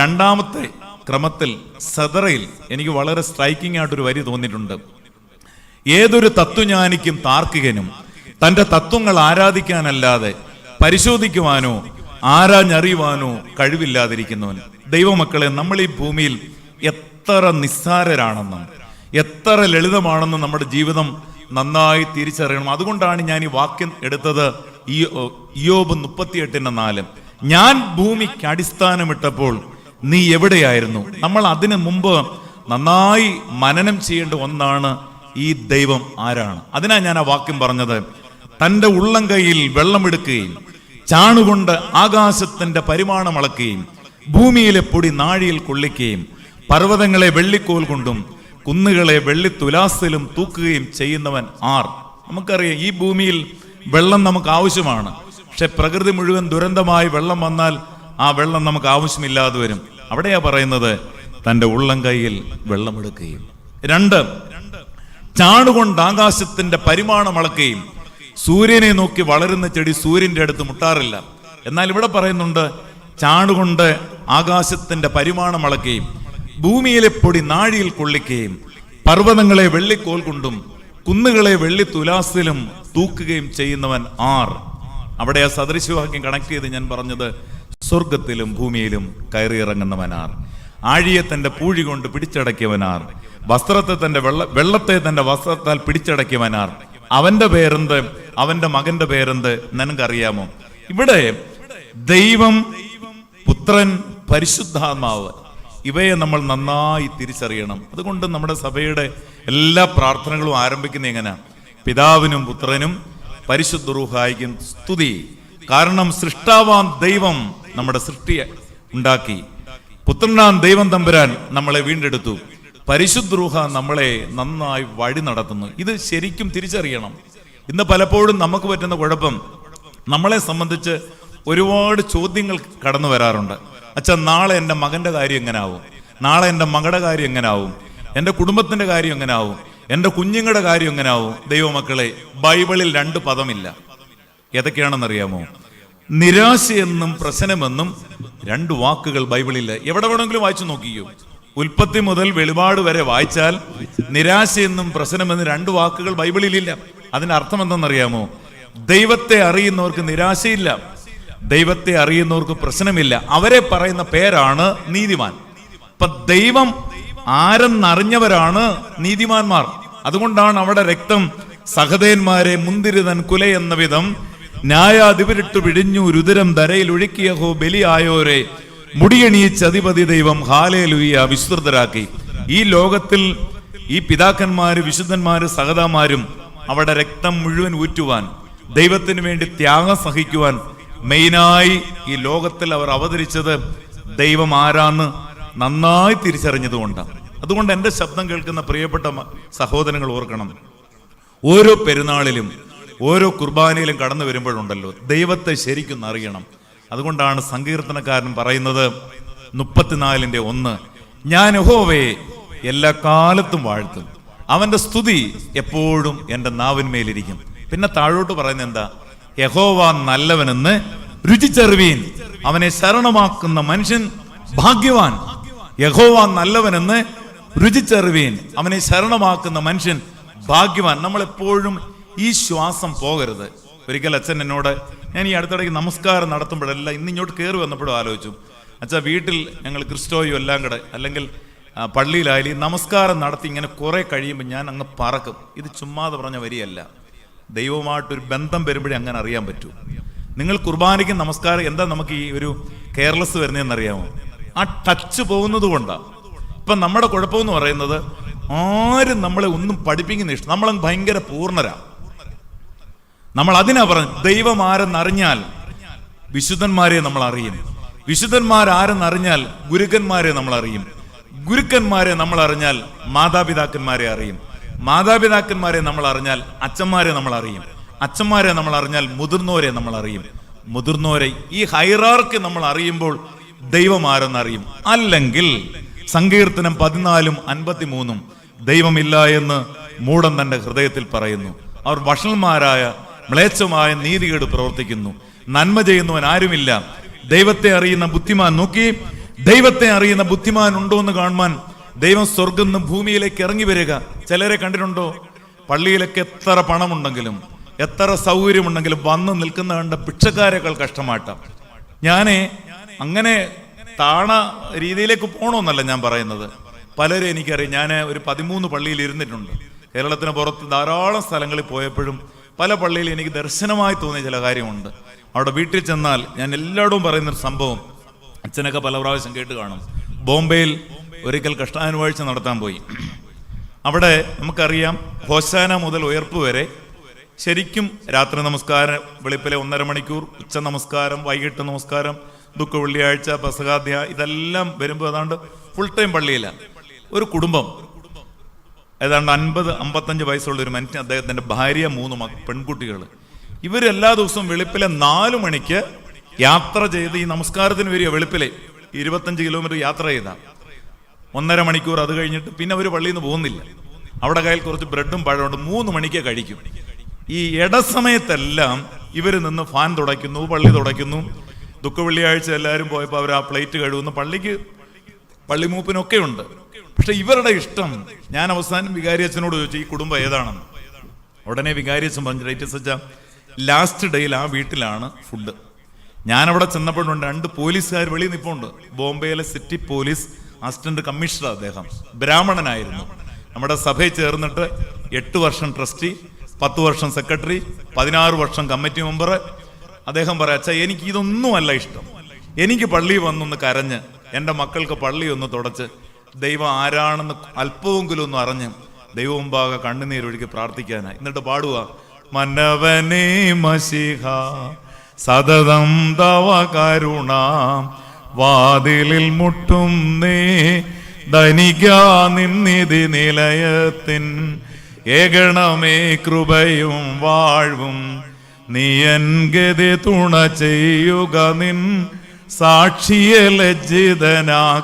2ാമത്തെ ക്രമത്തിൽ സദറയിൽ എനിക്ക് വളരെ സ്ട്രൈക്കിംഗ് ആയിട്ടൊരു വരി തോന്നിയിട്ടുണ്ട്. ഏതൊരു തത്വജ്ഞാനിക്കും താർക്കികനും തന്റെ തത്വങ്ങൾ ആരാധിക്കാനല്ലാതെ പരിശോധിക്കുവാനോ ആരാഞ്ഞറിയുവാനോ കഴിവില്ലാതിരിക്കുന്നവൻ. ദൈവമക്കളെ, നമ്മൾ ഈ ഭൂമിയിൽ എത്ര നിസ്സാരരാണെന്നും എത്ര ലളിതമാണെന്നും നമ്മുടെ ജീവിതം നന്നായി തിരിച്ചറിയണം. അതുകൊണ്ടാണ് ഞാൻ ഈ വാക്യം എടുത്തത്. ഇയ്യോബ് 38:4. ഞാൻ ഭൂമിക്ക് അടിസ്ഥാനമിട്ടപ്പോൾ നീ എവിടെയായിരുന്നു? നമ്മൾ അതിനു മുമ്പ് നന്നായി മനനം ചെയ്യേണ്ട ഒന്നാണ് ഈ ദൈവം ആരാണ്. അതിനാ ഞാൻ ആ വാക്യം പറഞ്ഞത്. തന്റെ ഉള്ളം കൈയിൽ വെള്ളമെടുക്കുകയും ചാണുകൊണ്ട് ആകാശത്തിന്റെ പരിമാണം അളക്കുകയും ഭൂമിയിലെ പൊടി നാഴിയിൽ കൊള്ളിക്കുകയും പർവ്വതങ്ങളെ വെള്ളിക്കോൽ കൊണ്ടും കുന്നുകളെ വെള്ളിത്തുലാസിലും തൂക്കുകയും ചെയ്യുന്നവൻ ആർ? നമുക്കറിയാം, ഈ ഭൂമിയിൽ വെള്ളം നമുക്ക് ആവശ്യമാണ്. പക്ഷെ പ്രകൃതി മുഴുവൻ ദുരന്തമായി വെള്ളം വന്നാൽ ആ വെള്ളം നമുക്ക് ആവശ്യമില്ലാതെ വരും. അവിടെയാ പറയുന്നത്, തന്റെ ഉള്ളം കൈയിൽ വെള്ളമെടുക്കുകയും. 2, ചാണുകൊണ്ട് ആകാശത്തിന്റെ പരിമാണം അളക്കുകയും. സൂര്യനെ നോക്കി വളരുന്ന ചെടി സൂര്യന്റെ അടുത്ത് മുട്ടാറില്ല. എന്നാൽ ഇവിടെ പറയുന്നുണ്ട്, ചാണുകൊണ്ട് ആകാശത്തിന്റെ പരിമാണം അളക്കുകയും ഭൂമിയിലെ പൊടി നാഴിയിൽ കൊള്ളിക്കുകയും പർവ്വതങ്ങളെ വെള്ളിക്കോൽ കൊണ്ടും കുന്നുകളെ വെള്ളിത്തുലാസിലും തൂക്കുകയും ചെയ്യുന്നവൻ ആർ? അവിടെ ആ സദൃശവാക്യം കണക്ട് ചെയ്ത് ഞാൻ പറഞ്ഞത്, സ്വർഗത്തിലും ഭൂമിയിലും കയറിയിറങ്ങുന്നവനാർ? ആഴിയെ തന്റെ പൂഴി കൊണ്ട് പിടിച്ചടക്കിയവനാർ? വസ്ത്രത്തെ തന്റെ വെള്ളത്തെ തന്റെ വസ്ത്രത്താൽ പിടിച്ചടക്കിയവനാർ? അവന്റെ പേരെന്ത്? അവന്റെ മകന്റെ പേരെന്ത്? നിനക്കറിയാമോ? ഇവിടെ ദൈവം, പുത്രൻ, പരിശുദ്ധാത്മാവ്, ഇവയെ നമ്മൾ നന്നായി തിരിച്ചറിയണം. അതുകൊണ്ട് നമ്മുടെ സഭയുടെ എല്ലാ പ്രാർത്ഥനകളും ആരംഭിക്കുന്ന എങ്ങനെ? പിതാവിനും പുത്രനും പരിശുദ്ധ റൂഹായിക്കും സ്തുതി. കാരണം സൃഷ്ടാവാൻ ദൈവം നമ്മുടെ സൃഷ്ടിയെ ഉണ്ടാക്കി, പുത്രനാൻ ദൈവം തമ്പുരാൻ നമ്മളെ വീണ്ടെടുത്തു, പരിശുദ്ധ റൂഹ നമ്മളെ നന്നായി വഴി നടത്തുന്നു. ഇത് ശരിക്കും തിരിച്ചറിയണം. ഇന്ന് പലപ്പോഴും നമുക്ക് പറ്റുന്ന കുഴപ്പം, നമ്മളെ സംബന്ധിച്ച് ഒരുപാട് ചോദ്യങ്ങൾ കടന്നു വരാറുണ്ട്. അച്ഛാ, നാളെ എൻ്റെ മകന്റെ കാര്യം എങ്ങനാവും? നാളെ എൻ്റെ മകളുടെ കാര്യം എങ്ങനാവും? എൻ്റെ കുടുംബത്തിന്റെ കാര്യം എങ്ങനാവും? എൻ്റെ കുഞ്ഞുങ്ങളുടെ കാര്യം എങ്ങനെയാവും? ദൈവമക്കളെ, ബൈബിളിൽ 2 പദമില്ല. ഏതൊക്കെയാണെന്നറിയാമോ? നിരാശയെന്നും പ്രശ്നമെന്നും 2 വാക്കുകൾ ബൈബിളില്ല. എവിടെ വേണമെങ്കിലും വായിച്ചു നോക്കിയോ. ഉൽപ്പത്തി മുതൽ വെളിപാട് വരെ വായിച്ചാൽ നിരാശയെന്നും പ്രശ്നമെന്നും 2 വാക്കുകൾ ബൈബിളിലില്ല. അതിന്റെ അർത്ഥം എന്തെന്നറിയാമോ? ദൈവത്തെ അറിയുന്നവർക്ക് നിരാശയില്ല, ദൈവത്തെ അറിയുന്നവർക്ക് പ്രശ്നമില്ല. അവരെ പറയുന്ന പേരാണ് നീതിമാൻ. അപ്പൊ ദൈവം ആരെന്നറിഞ്ഞവരാണ് നീതിമാന്മാർ. അതുകൊണ്ടാണ് അവിടെ രക്തം സഹദേന്മാരെ മുന്തിരിതൻ കുലയെന്ന വിധം ന്യായാധിപരിട്ടു പിടിഞ്ഞു രുതിരം ധരയിൽ ഒഴുക്കിയഹോ ബലിയായോരെ മുടിയണിയിച്ച് അധിപതി ദൈവം ഹാലേലുയ്യ വിസ്തൃതരാക്കി. ഈ ലോകത്തിൽ ഈ പിതാക്കന്മാര്, വിശുദ്ധന്മാര്, സഹതാമാരും അവിടെ രക്തം മുഴുവൻ ഊറ്റുവാൻ, ദൈവത്തിന് വേണ്ടി ത്യാഗം സഹിക്കുവാൻ മെയിനായി ഈ ലോകത്തിൽ അവർ അവതരിച്ചത് ദൈവം ആരാന്ന് നന്നായി തിരിച്ചറിഞ്ഞതുകൊണ്ടാണ്. അതുകൊണ്ട് എൻ്റെ ശബ്ദം കേൾക്കുന്ന പ്രിയപ്പെട്ട സഹോദരങ്ങൾ ഓർക്കണം, ഓരോ പെരുന്നാളിലും ഓരോ കുർബാനയിലും കടന്നു വരുമ്പോഴുണ്ടല്ലോ ദൈവത്തെ ശരിക്കും അറിയണം. അതുകൊണ്ടാണ് സങ്കീർത്തനക്കാരൻ പറയുന്നത് 34:1, ഞാൻ യഹോവയെ എല്ലാ കാലത്തും വാഴ്ത്തും, അവന്റെ സ്തുതി എപ്പോഴും എൻ്റെ നാവിന്മേലിരിക്കും. പിന്നെ താഴോട്ട് പറയുന്നത് എന്താ? യഹോവ നല്ലവനെന്ന് രുചിച്ചറിവീൻ, അവനെ ശരണമാക്കുന്ന മനുഷ്യൻ ഭാഗ്യവാൻ. യഹോവ നല്ലവനെന്ന് രുചിച്ചറിവീൻ, അവനെ ശരണമാക്കുന്ന മനുഷ്യൻ ഭാഗ്യവാൻ. നമ്മളെപ്പോഴും ഈ ശ്വാസം പോകരുത്. ഒരിക്കൽ അച്ഛൻ എന്നോട്, ഞാൻ ഈ അടുത്തിടയ്ക്ക് നമസ്കാരം നടത്തുമ്പോഴല്ല, ഇന്ന് ഇങ്ങോട്ട് കയറി വന്നപ്പോഴും ആലോചിച്ചു, അച്ഛാ വീട്ടിൽ ഞങ്ങൾ ക്രിസ്റ്റോയും എല്ലാം കൂടെ അല്ലെങ്കിൽ പള്ളിയിലായാലും ഈ നമസ്കാരം നടത്തി ഇങ്ങനെ കുറെ കഴിയുമ്പോൾ ഞാൻ അങ്ങ് പറക്കും. ഇത് ചുമ്മാതെ പറഞ്ഞ വരിയല്ല, ദൈവവുമായിട്ടൊരു ബന്ധം വരുമ്പോഴേ അങ്ങനെ അറിയാൻ പറ്റൂ. നിങ്ങൾ കുർബാനയ്ക്ക് നമസ്കാരം എന്താ നമുക്ക് ഈ ഒരു കെയർലെസ് വരുന്നതെന്നറിയാമോ? ആ ടച്ച് പോകുന്നത് കൊണ്ടാണ്. ഇപ്പം നമ്മുടെ കുഴപ്പമെന്ന് പറയുന്നത് ആരും നമ്മളെ ഒന്നും പഠിപ്പിക്കുന്ന ഇഷ്ടം, നമ്മളങ്ങ് ഭയങ്കര പൂർണ്ണരാ. നമ്മൾ അതിനാ പറഞ്ഞു, ദൈവം ആരെന്നറിഞ്ഞാൽ വിശുദ്ധന്മാരെ നമ്മൾ അറിയും, വിശുദ്ധന്മാരാരെന്നറിഞ്ഞാൽ ഗുരുക്കന്മാരെ നമ്മൾ അറിയും, ഗുരുക്കന്മാരെ നമ്മൾ അറിഞ്ഞാൽ മാതാപിതാക്കന്മാരെ അറിയും, മാതാപിതാക്കന്മാരെ നമ്മൾ അറിഞ്ഞാൽ അച്ഛന്മാരെ നമ്മൾ അറിയും, അച്ഛന്മാരെ നമ്മൾ അറിഞ്ഞാൽ മുതിർന്നവരെ നമ്മൾ അറിയും, മുതിർന്നവരെ ഈ ഹൈറാർക്കി നമ്മൾ അറിയുമ്പോൾ ദൈവം ആരെന്നറിയും. അല്ലെങ്കിൽ സങ്കീർത്തനം 14:53 ദൈവമില്ല എന്ന് മൂഢൻ തന്റെ ഹൃദയത്തിൽ പറയുന്നു. അവർ വഷളന്മാരായ മ്ലേച്ഛമായ നീതികേട് പ്രവർത്തിക്കുന്നു, നന്മ ചെയ്യുന്നവൻ ആരുമില്ല. ദൈവത്തെ അറിയുന്ന ബുദ്ധിമാൻ, നോക്കി, ദൈവത്തെ അറിയുന്ന ബുദ്ധിമാൻ ഉണ്ടോ എന്ന് കാണുവാൻ ദൈവം സ്വർഗ്ഗം നിന്ന് ഭൂമിയിലേക്ക് ഇറങ്ങി വരിക. ചിലരെ കണ്ടിട്ടുണ്ടോ? പള്ളിയിലൊക്കെ എത്ര പണമുണ്ടെങ്കിലും എത്ര സൗകര്യമുണ്ടെങ്കിലും വന്ന് നിൽക്കുന്ന കണ്ട ഭിക്ഷക്കാരേക്കാൾ കഷ്ടമായിട്ടാണ്. ഞാനേ അങ്ങനെ താണ രീതിയിലേക്ക് പോകണമെന്നല്ല ഞാൻ പറയുന്നത്. പലരും എനിക്കറിയാം. ഞാൻ ഒരു 13 പള്ളിയിൽ ഇരുന്നിട്ടുണ്ട്. കേരളത്തിന് പുറത്ത് ധാരാളം സ്ഥലങ്ങളിൽ പോയപ്പോഴും പല പള്ളിയിൽ എനിക്ക് ദർശനമായി തോന്നിയ ചില കാര്യമുണ്ട്. അവിടെ വീട്ടിൽ ചെന്നാൽ ഞാൻ എല്ലായിടവും പറയുന്നൊരു സംഭവം അച്ഛനൊക്കെ പല പ്രാവശ്യം കേട്ട് കാണും. ബോംബെയിൽ ഒരിക്കൽ കഷ്ടാനുവാഴ്ച നടത്താൻ പോയി. അവിടെ നമുക്കറിയാം, ഹോശാന മുതൽ ഉയർപ്പ് വരെ ശരിക്കും രാത്രി നമസ്കാരം, വെളുപ്പിലെ 1.5 മണിക്കൂർ, ഉച്ച നമസ്കാരം, വൈകിട്ട് നമസ്കാരം, ദുഃഖ വെള്ളിയാഴ്ച, പെസഹാദ്യ, ഇതെല്ലാം വരുമ്പോൾ ഏതാണ്ട് ഫുൾ ടൈം പള്ളിയിലാണ്. ഒരു കുടുംബം ഏതാണ്ട് 50-55 വയസ്സുള്ള ഒരു മനുഷ്യൻ, അദ്ദേഹത്തിന്റെ ഭാര്യ, 3 പെൺകുട്ടികൾ. ഇവരെല്ലാ ദിവസവും വെളുപ്പിലെ 4 മണിക്ക് യാത്ര ചെയ്ത് ഈ നമസ്കാരത്തിന് വരിക. വെളുപ്പിലെ 25 കിലോമീറ്റർ യാത്ര ചെയ്ത 1.5 മണിക്കൂർ. അത് കഴിഞ്ഞിട്ട് പിന്നെ അവർ പള്ളിയിൽ നിന്ന് പോകുന്നില്ല. അവിടെ കയ്യിൽ കുറച്ച് ബ്രെഡും പഴമുണ്ട്. 3 മണിക്ക് കഴിക്കും. ഈ ഇടസമയത്തെല്ലാം ഇവർ നിന്ന് ഫാൻ തുടയ്ക്കുന്നു, പള്ളി തുടയ്ക്കുന്നു. ദുഃഖ വെള്ളിയാഴ്ച എല്ലാവരും പോയപ്പോൾ അവർ ആ പ്ലേറ്റ് കഴുകുന്നു. പള്ളിമൂപ്പിനൊക്കെ ഉണ്ട്. പക്ഷെ ഇവരുടെ ഇഷ്ടം, ഞാൻ അവസാനം വികാരി അച്ഛനോട് ചോദിച്ചു, ഈ കുടുംബം ഏതാണെന്ന്. ഉടനെ വികാരി അച്ഛൻ പറഞ്ഞു, റൈറ്റ് സച്ച, ലാസ്റ്റ് ഡേയിൽ ആ വീട്ടിലാണ് ഫുഡ്. ഞാനവിടെ ചെന്നപ്പോഴുണ്ട് 2 പോലീസുകാർ വെളിയിൽ നിൽപ്പുണ്ട്. ബോംബെയിലെ സിറ്റി പോലീസ് അസിസ്റ്റന്റ് കമ്മീഷണർ, അദ്ദേഹം ബ്രാഹ്മണനായിരുന്നു. നമ്മുടെ സഭയിൽ ചേർന്നിട്ട് 8 വർഷം ട്രസ്റ്റി, 10 വർഷം സെക്രട്ടറി, 16 വർഷം കമ്മിറ്റി മെമ്പർ. അദ്ദേഹം പറയാം, അച്ഛാ എനിക്ക് ഇതൊന്നുമല്ല ഇഷ്ടം, എനിക്ക് പള്ളി വന്നൊന്ന് കരഞ്ഞ് എൻ്റെ മക്കൾക്ക് പള്ളി ഒന്ന് തുടച്ച് ദൈവം ആരാണെന്ന് അല്പമെങ്കിലും ഒന്ന് അറിഞ്ഞ് ദൈവം മുമ്പാകെ കണ്ണുനീരൊഴുക്കി പ്രാർത്ഥിക്കാനായി. എന്നിട്ട് പാടുക, മന്നവനേ മശിഹ സതതം തവ കരുണ വാതിലിൽ മുട്ടും നേ ധനികാ നിന്നിധി നിലയത്തിൻ ഏകണമേ കൃപയും വാഴ്വും നീ എൻ ഗതി തുണ ചെയ്യുക നിൻ സാക്ഷിയെ ലജ്ജിതനാക്കരുതേ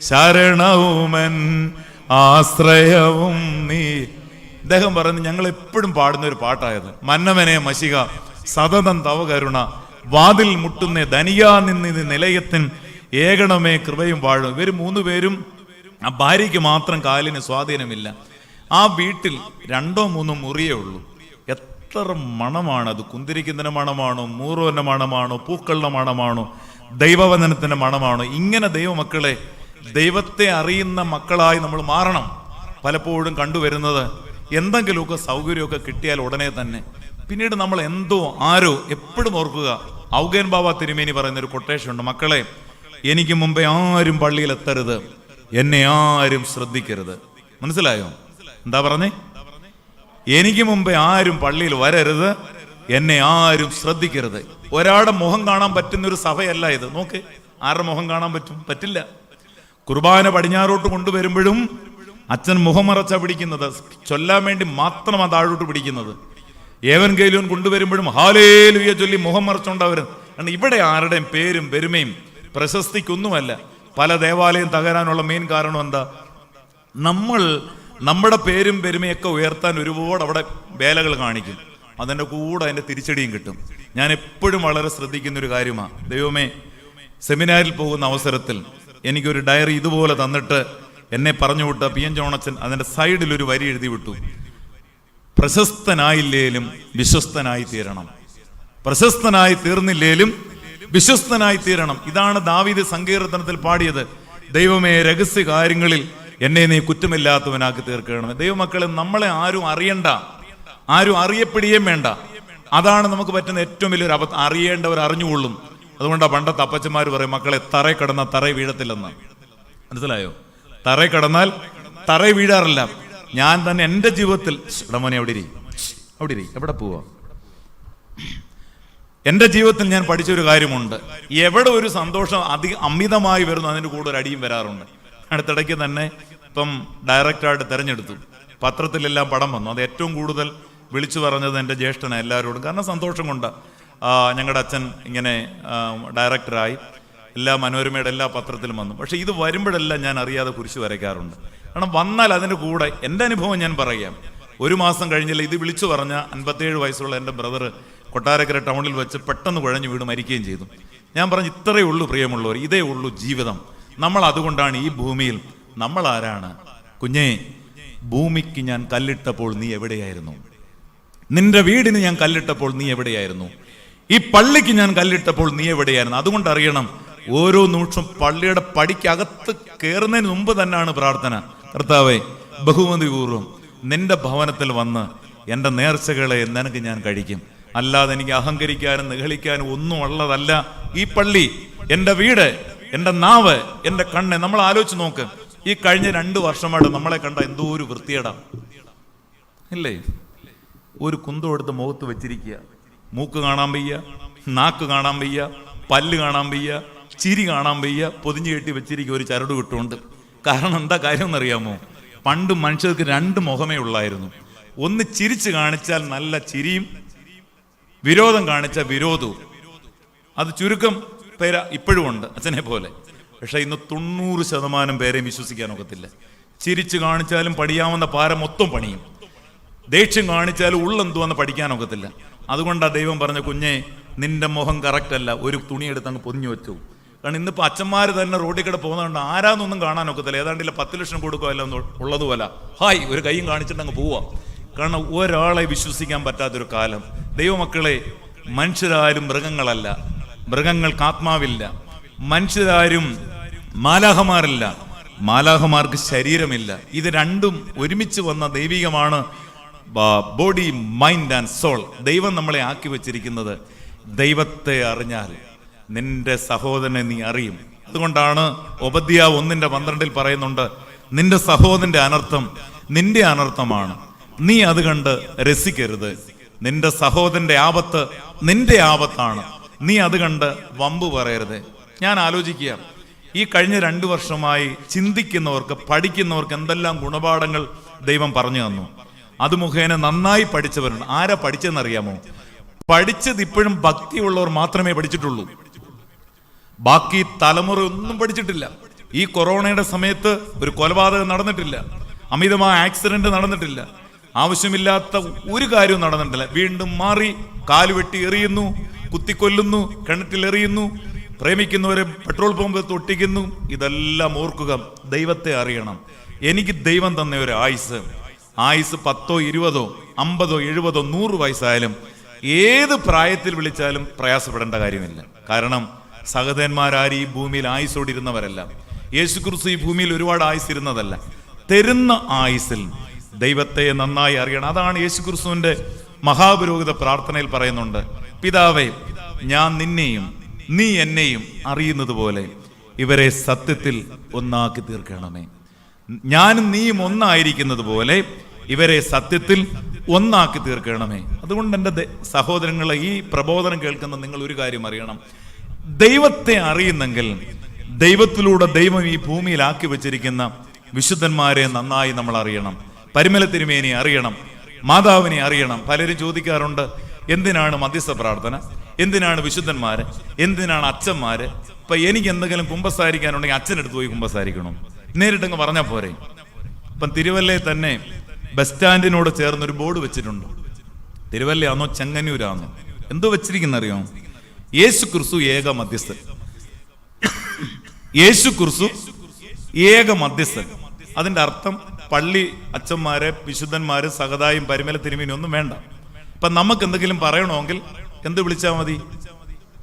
ശരണവുമൻ ആശ്രയവും നീ. അദ്ദേഹം പറഞ്ഞു ഞങ്ങൾ എപ്പോഴും പാടുന്ന ഒരു പാട്ടായത്, മന്നവനെ മഷിക സതതം തവ കരുണ വാതിൽ മുട്ടുന്നേ ധനിയാ നിന്ന് നിലയത്തിൻ ഏകണമേ കൃപയും വാഴും. ഇവർ 3 പേരും, ആ ഭാര്യയ്ക്ക് മാത്രം കാലിന് സ്വാധീനമില്ല. ആ വീട്ടിൽ 2-3 മുറിയേ ഉള്ളൂ. എത്ര മണമാണ് അത്! കുന്തിരിക്കുന്നതിന്റെ മണമാണോ, മൂറോന്റെ മണമാണോ, പൂക്കളുടെ മണമാണോ, ദൈവവചനത്തിന്റെ മണമാണോ? ഇങ്ങനെ ദൈവമക്കളെ, ദൈവത്തെ അറിയുന്ന മക്കളായി നമ്മൾ മാറണം. പലപ്പോഴും കണ്ടുവരുന്നത് എന്തെങ്കിലുമൊക്കെ സൗകര്യമൊക്കെ കിട്ടിയാൽ ഉടനെ തന്നെ പിന്നീട് നമ്മൾ എന്തോ ആരോ. എപ്പോഴും ഓർക്കുക, ഔഗേൻ ബാബ തിരുമേനി പറയുന്നൊരു കൊട്ടേഷൻ ഉണ്ട്, മക്കളെ എനിക്ക് മുമ്പേ ആരും പള്ളിയിൽ എത്തരുത്, എന്നെ ആരും ശ്രദ്ധിക്കരുത്. മനസ്സിലായോ എന്താ പറഞ്ഞേ? എനിക്ക് മുമ്പേ ആരും പള്ളിയിൽ വരരുത്, എന്നെ ആരും ശ്രദ്ധിക്കരുത്. ഒരാളുടെ മുഖം കാണാൻ പറ്റുന്ന ഒരു സഭയല്ല ഇത്. നോക്ക്, ആരുടെ മുഖം കാണാൻ പറ്റില്ല. കുർബാന പടിഞ്ഞാറോട്ട് കൊണ്ടുവരുമ്പോഴും അച്ഛൻ മുഖം മറച്ചാ പിടിക്കുന്നത്, ചൊല്ലാൻ വേണ്ടി മാത്രം ആ താഴോട്ട് പിടിക്കുന്നത്. ഏവൻഗേലിയോൻ കൊണ്ടുവരുമ്പോഴും ഹാലേലുയ ചൊല്ലി മുഖം മറച്ചോണ്ടവരും. കാരണം ഇവിടെ ആരുടെയും പേരും പെരുമയും പ്രശസ്തിക്കൊന്നുമല്ല. പല ദേവാലയം തകരാനുള്ള മെയിൻ കാരണം എന്താ? നമ്മുടെ പേരും പെരുമയൊക്കെ ഉയർത്താൻ ഒരുപാട് അവിടെ വേലകൾ കാണിക്കും. അതിൻ്റെ കൂടെ അതിൻ്റെ തിരിച്ചടിയും കിട്ടും. ഞാൻ എപ്പോഴും വളരെ ശ്രദ്ധിക്കുന്ന ഒരു കാര്യമാണ്, ദൈവമേ, സെമിനാരിൽ പോകുന്ന അവസരത്തിൽ എനിക്കൊരു ഡയറി ഇതുപോലെ തന്നിട്ട് എന്നെ പറഞ്ഞു വിട്ട പി എൻ ജോണച്ചൻ അതിൻ്റെ സൈഡിൽ ഒരു വരി എഴുതി വിട്ടു, പ്രശസ്തനായില്ലേലും വിശ്വസ്തനായി തീരണം, പ്രശസ്തനായി തീർന്നില്ലേലും വിശ്വസ്തനായി തീരണം. ഇതാണ് ദാവീദ് സങ്കീർത്തനത്തിൽ പാടിയത്. ദൈവമേ, രഹസ്യ കാര്യങ്ങളിൽ എന്നെ നീ കുറ്റമില്ലാത്തവനാക്കി തീർക്കണം. ദൈവമക്കളെ, നമ്മളെ ആരും അറിയണ്ട, ആരും അറിയപ്പെടുകയും വേണ്ട. അതാണ് നമുക്ക് പറ്റുന്ന ഏറ്റവും വലിയൊരു അബദ്ധം. അറിയേണ്ടവർ അറിഞ്ഞുകൊള്ളും. അതുകൊണ്ടാണ് പണ്ടത്തെ അപ്പച്ചന്മാർ പറയും, മക്കളെ തറ കിടന്നാൽ തറ വീഴത്തില്ലെന്ന്. മനസ്സിലായോ? തറ കിടന്നാൽ തറ വീഴാറില്ല. ഞാൻ തന്നെ എൻ്റെ ജീവിതത്തിൽ, മോനെ അവിടെ ഇരി, എവിടെ പോവാ? എൻ്റെ ജീവിതത്തിൽ ഞാൻ പഠിച്ചൊരു കാര്യമുണ്ട്, എവിടെ ഒരു സന്തോഷം അമിതമായി വരുന്നു അതിൻ്റെ കൂടെ ഒരു അടിയും വരാറുണ്ട്. അടുത്തിടയ്ക്ക് തന്നെ ഇപ്പം ഡയറക്ടറായിട്ട് തിരഞ്ഞെടുത്തു, പത്രത്തിലെല്ലാം പടം വന്നു. അത് ഏറ്റവും കൂടുതൽ വിളിച്ചു പറഞ്ഞത് എൻ്റെ ജ്യേഷ്ഠനാണ് എല്ലാവരോടും. കാരണം സന്തോഷം കൊണ്ട് ഞങ്ങളുടെ അച്ഛൻ ഇങ്ങനെ ഡയറക്ടറായി എല്ലാ മനോരമയുടെ എല്ലാ പത്രത്തിലും വന്നു. പക്ഷേ ഇത് വരുമ്പോഴെല്ലാം ഞാൻ അറിയാതെ കുരിശ് വരയ്ക്കാറുണ്ട്. കാരണം വന്നാൽ അതിൻ്റെ കൂടെ എൻ്റെ അനുഭവം ഞാൻ പറയാം. 1 മാസം കഴിഞ്ഞില്ല ഇത് വിളിച്ചു പറഞ്ഞ 57 വയസ്സുള്ള എൻ്റെ ബ്രദർ കൊട്ടാരക്കര ടൗണിൽ വെച്ച് പെട്ടെന്ന് കുഴഞ്ഞു വീട് മരിക്കുകയും ചെയ്തു. ഞാൻ പറഞ്ഞു, ഇത്രയേ ഉള്ളൂ പ്രിയമുള്ളവർ, ഇതേ ഉള്ളൂ ജീവിതം. നമ്മൾ അതുകൊണ്ടാണ് ഈ ഭൂമിയിൽ. നമ്മൾ ആരാണ്? കുഞ്ഞേ, ഭൂമിക്ക് ഞാൻ കല്ലിട്ടപ്പോൾ നീ എവിടെയായിരുന്നു? നിന്റെ വീടിന് ഞാൻ കല്ലിട്ടപ്പോൾ നീ എവിടെയായിരുന്നു? ഈ പള്ളിക്ക് ഞാൻ കല്ലിട്ടപ്പോൾ നീ എവിടെയായിരുന്നു? അതുകൊണ്ട് അറിയണം, ഓരോ നിമിഷം പള്ളിയുടെ പടിക്കകത്ത് കയറുന്നതിന് മുമ്പ് തന്നെയാണ് പ്രാർത്ഥന. കർത്താവേ, ബഹുമതിപൂർവ്വം നിന്റെ ഭവനത്തിൽ വന്ന് എൻ്റെ നേർച്ചകളെ നിനക്ക് ഞാൻ കഴിക്കും. അല്ലാതെ എനിക്ക് അഹങ്കരിക്കാനും നിഗളിക്കാനും ഒന്നും ഉള്ളതല്ല ഈ പള്ളി, എൻ്റെ വീട്, എൻ്റെ നാവ്, എൻ്റെ കണ്ണ്. നമ്മൾ ആലോചിച്ച് നോക്ക്, ഈ കഴിഞ്ഞ 2 വർഷമായിട്ട് നമ്മളെ കണ്ട എന്തോ ഒരു വൃത്തിയേടാ ഇല്ലേ? ഒരു കുന്തം എടുത്ത് മുഖത്ത് വെച്ചിരിക്കുക, മൂക്ക് കാണാൻ വയ്യ, നാക്ക് കാണാൻ വയ്യ, പല്ല് കാണാൻ വയ്യ, ചിരി കാണാൻ വയ്യ, പൊതിഞ്ഞു കെട്ടി വെച്ചിരിക്കുക ഒരു ചരട് വിട്ടുകൊണ്ട്. കാരണം എന്താ കാര്യം എന്നറിയാമോ? പണ്ട് മനുഷ്യർക്ക് 2 മുഖമേ ഉള്ളായിരുന്നു. ഒന്ന് ചിരിച്ച് കാണിച്ചാൽ നല്ല ചിരിയും, വിരോധം കാണിച്ചാൽ വിരോധവും. അത് ചുരുക്കം പേര് ഇപ്പോഴും ഉണ്ട്, അച്ഛനെ പോലെ. പക്ഷെ ഇന്ന് 90% പേരെയും വിശ്വസിക്കാൻ ഒക്കത്തില്ല. ചിരിച്ച് കാണിച്ചാലും പണിയാവുന്ന പാര മൊത്തം പണിയും, ദേഷ്യം കാണിച്ചാലും ഉള്ളെന്തുവെന്ന് പഠിക്കാനൊക്കത്തില്ല. അതുകൊണ്ടാണ് ദൈവം പറഞ്ഞ, കുഞ്ഞെ, നിന്റെ മുഖം കറക്റ്റ് അല്ല, ഒരു തുണി എടുത്ത് അങ്ങ് പൊതിഞ്ഞു വെച്ചു. കാരണം ഇന്നിപ്പോൾ അച്ഛന്മാർ തന്നെ റോഡിൽ കൂടെ പോകുന്നതുകൊണ്ട് ആരാന്നൊന്നും കാണാനൊക്കത്തില്ല. ഏതാണ്ടില്ല 10 ലക്ഷം കൊടുക്കുക എല്ലാം ഉള്ളതുപോലെ ഹായ് ഒരു കൈയും കാണിച്ചിട്ട് അങ്ങ് പോവാം. കാരണം ഒരാളെ വിശ്വസിക്കാൻ പറ്റാത്തൊരു കാലം. ദൈവമക്കളെ, മനുഷ്യരാരും മൃഗങ്ങളല്ല, മൃഗങ്ങൾക്ക് ആത്മാവില്ല. മനുഷ്യരാരും മാലാഹമാരല്ല, മാലാഹമാർക്ക് ശരീരമില്ല. ഇത് രണ്ടും ഒരുമിച്ച് വന്ന ദൈവികമാണ് ബോഡി, മൈൻഡ് ആൻഡ് സോൾ. ദൈവം നമ്മളെ ആക്കി വെച്ചിരിക്കുന്നത്. ദൈവത്തെ അറിഞ്ഞാൽ നിന്റെ സഹോദരനെ നീ അറിയും. അതുകൊണ്ടാണ് ഒബദ്യ 1:12 പറയുന്നുണ്ട്, നിന്റെ സഹോദരന്റെ അനർത്ഥം നിന്റെ അനർത്ഥമാണ്, നീ അത് കണ്ട് രസിക്കരുത്. നിന്റെ സഹോദരന്റെ ആപത്ത് നിന്റെ ആപത്താണ്, നീ അത് കണ്ട് വമ്പ് പറയരുത്. ഞാൻ ആലോചിക്കുക, ഈ കഴിഞ്ഞ 2 വർഷമായി ചിന്തിക്കുന്നവർക്ക്, പഠിക്കുന്നവർക്ക് എന്തെല്ലാം ഗുണപാഠങ്ങൾ ദൈവം പറഞ്ഞു തന്നു. അത് മുഖേന നന്നായി പഠിച്ചവരുണ്ട്. ആരാ പഠിച്ചെന്നറിയാമോ? പഠിച്ചത് ഇപ്പോഴും ഭക്തിയുള്ളവർ മാത്രമേ പഠിച്ചിട്ടുള്ളൂ. ബാക്കി തലമുറ ഒന്നും പഠിച്ചിട്ടില്ല. ഈ കൊറോണയുടെ സമയത്ത് ഒരു കൊലപാതകം നടന്നിട്ടില്ല, അമിതമായ ആക്സിഡന്റ് നടന്നിട്ടില്ല, ആവശ്യമില്ലാത്ത ഒരു കാര്യവും നടന്നിട്ടില്ല. വീണ്ടും മാറി കാലുവെട്ടി എറിയുന്നു, കുത്തിക്കൊല്ലുന്നു, കിണറ്റിലെറിയുന്നു, പ്രേമിക്കുന്നവരെ പെട്രോൾ പമ്പ് തൊട്ടിക്കുന്നു. ഇതെല്ലാം ഓർക്കുക, ദൈവത്തെ അറിയണം. എനിക്ക് ദൈവം തന്ന ഒരു ആയുസ് 10, 20, 50, 70, 100 വയസ്സായാലും ഏത് പ്രായത്തിൽ വിളിച്ചാലും പ്രയാസപ്പെടേണ്ട കാര്യമില്ല. കാരണം സഹോദരന്മാരാരും ഈ ഭൂമിയിൽ ആയുസോടിരുന്നവരല്ല. യേശുക്രിസ്തു ഈ ഭൂമിയിൽ ഒരുപാട് ആയുസിരുന്നതല്ല. തരുന്ന ആയുസിൽ ദൈവത്തെ നന്നായി അറിയണം. അതാണ് യേശുക്രിസ്തുവിന്റെ മഹാപുരോഹിത പ്രാർത്ഥനയിൽ പറയുന്നുണ്ട്, പിതാവേ, ഞാൻ നിന്നെയും നീ എന്നെയും അറിയുന്നത് പോലെ ഇവരെ സത്യത്തിൽ ഒന്നാക്കി തീർക്കണമേ. ഞാനും നീയും ഒന്നായിരിക്കുന്നത് പോലെ ഇവരെ സത്യത്തിൽ ഒന്നാക്കി തീർക്കണമേ. അതുകൊണ്ട് എൻ്റെ സഹോദരങ്ങളെ, ഈ പ്രബോധനം കേൾക്കുന്ന നിങ്ങൾ ഒരു കാര്യം അറിയണം. ദൈവത്തെ അറിയുന്നെങ്കിൽ ദൈവത്തിലൂടെ ദൈവം ഈ ഭൂമിയിലാക്കി വെച്ചിരിക്കുന്ന വിശുദ്ധന്മാരെ നന്നായി നമ്മൾ അറിയണം. പരിമല തിരുമേനി അറിയണം, മാതാവിനെ അറിയണം. പലരും ചോദിക്കാറുണ്ട്, എന്തിനാണ് മധ്യസ്ഥ പ്രാർത്ഥന, എന്തിനാണ് വിശുദ്ധന്മാര്, എന്തിനാണ് അച്ഛന്മാര്? ഇപ്പൊ എനിക്ക് എന്തെങ്കിലും കുമ്പസാരിക്കാനുണ്ടെങ്കിൽ അച്ഛനെടുത്ത് പോയി കുമ്പസാരിക്കണം, നേരിട്ടങ്ങ് പറഞ്ഞാൽ പോരെ. ഇപ്പം തിരുവല്ലയിൽ തന്നെ ബസ് സ്റ്റാൻഡിനോട് ചേർന്നൊരു ബോർഡ് വെച്ചിട്ടുണ്ട്. തിരുവല്ലയാണോ ചെങ്ങന്നൂരാണോ എന്തോ വെച്ചിരിക്കുന്ന അറിയോ? യേശു ക്രിസ്തു ഏക മധ്യസ്ഥൻ. യേശു ക്രിസ്തു ഏക മധ്യസ്ഥൻ. അതിന്റെ അർത്ഥം പള്ളി അച്ഛന്മാരെ, വിശുദ്ധന്മാര്, സഹതായും പരിമല തിരുമേനി ഒന്നും വേണ്ട. ഇപ്പൊ നമുക്ക് എന്തെങ്കിലും പറയണമെങ്കിൽ എന്ത് വിളിച്ചാൽ മതി?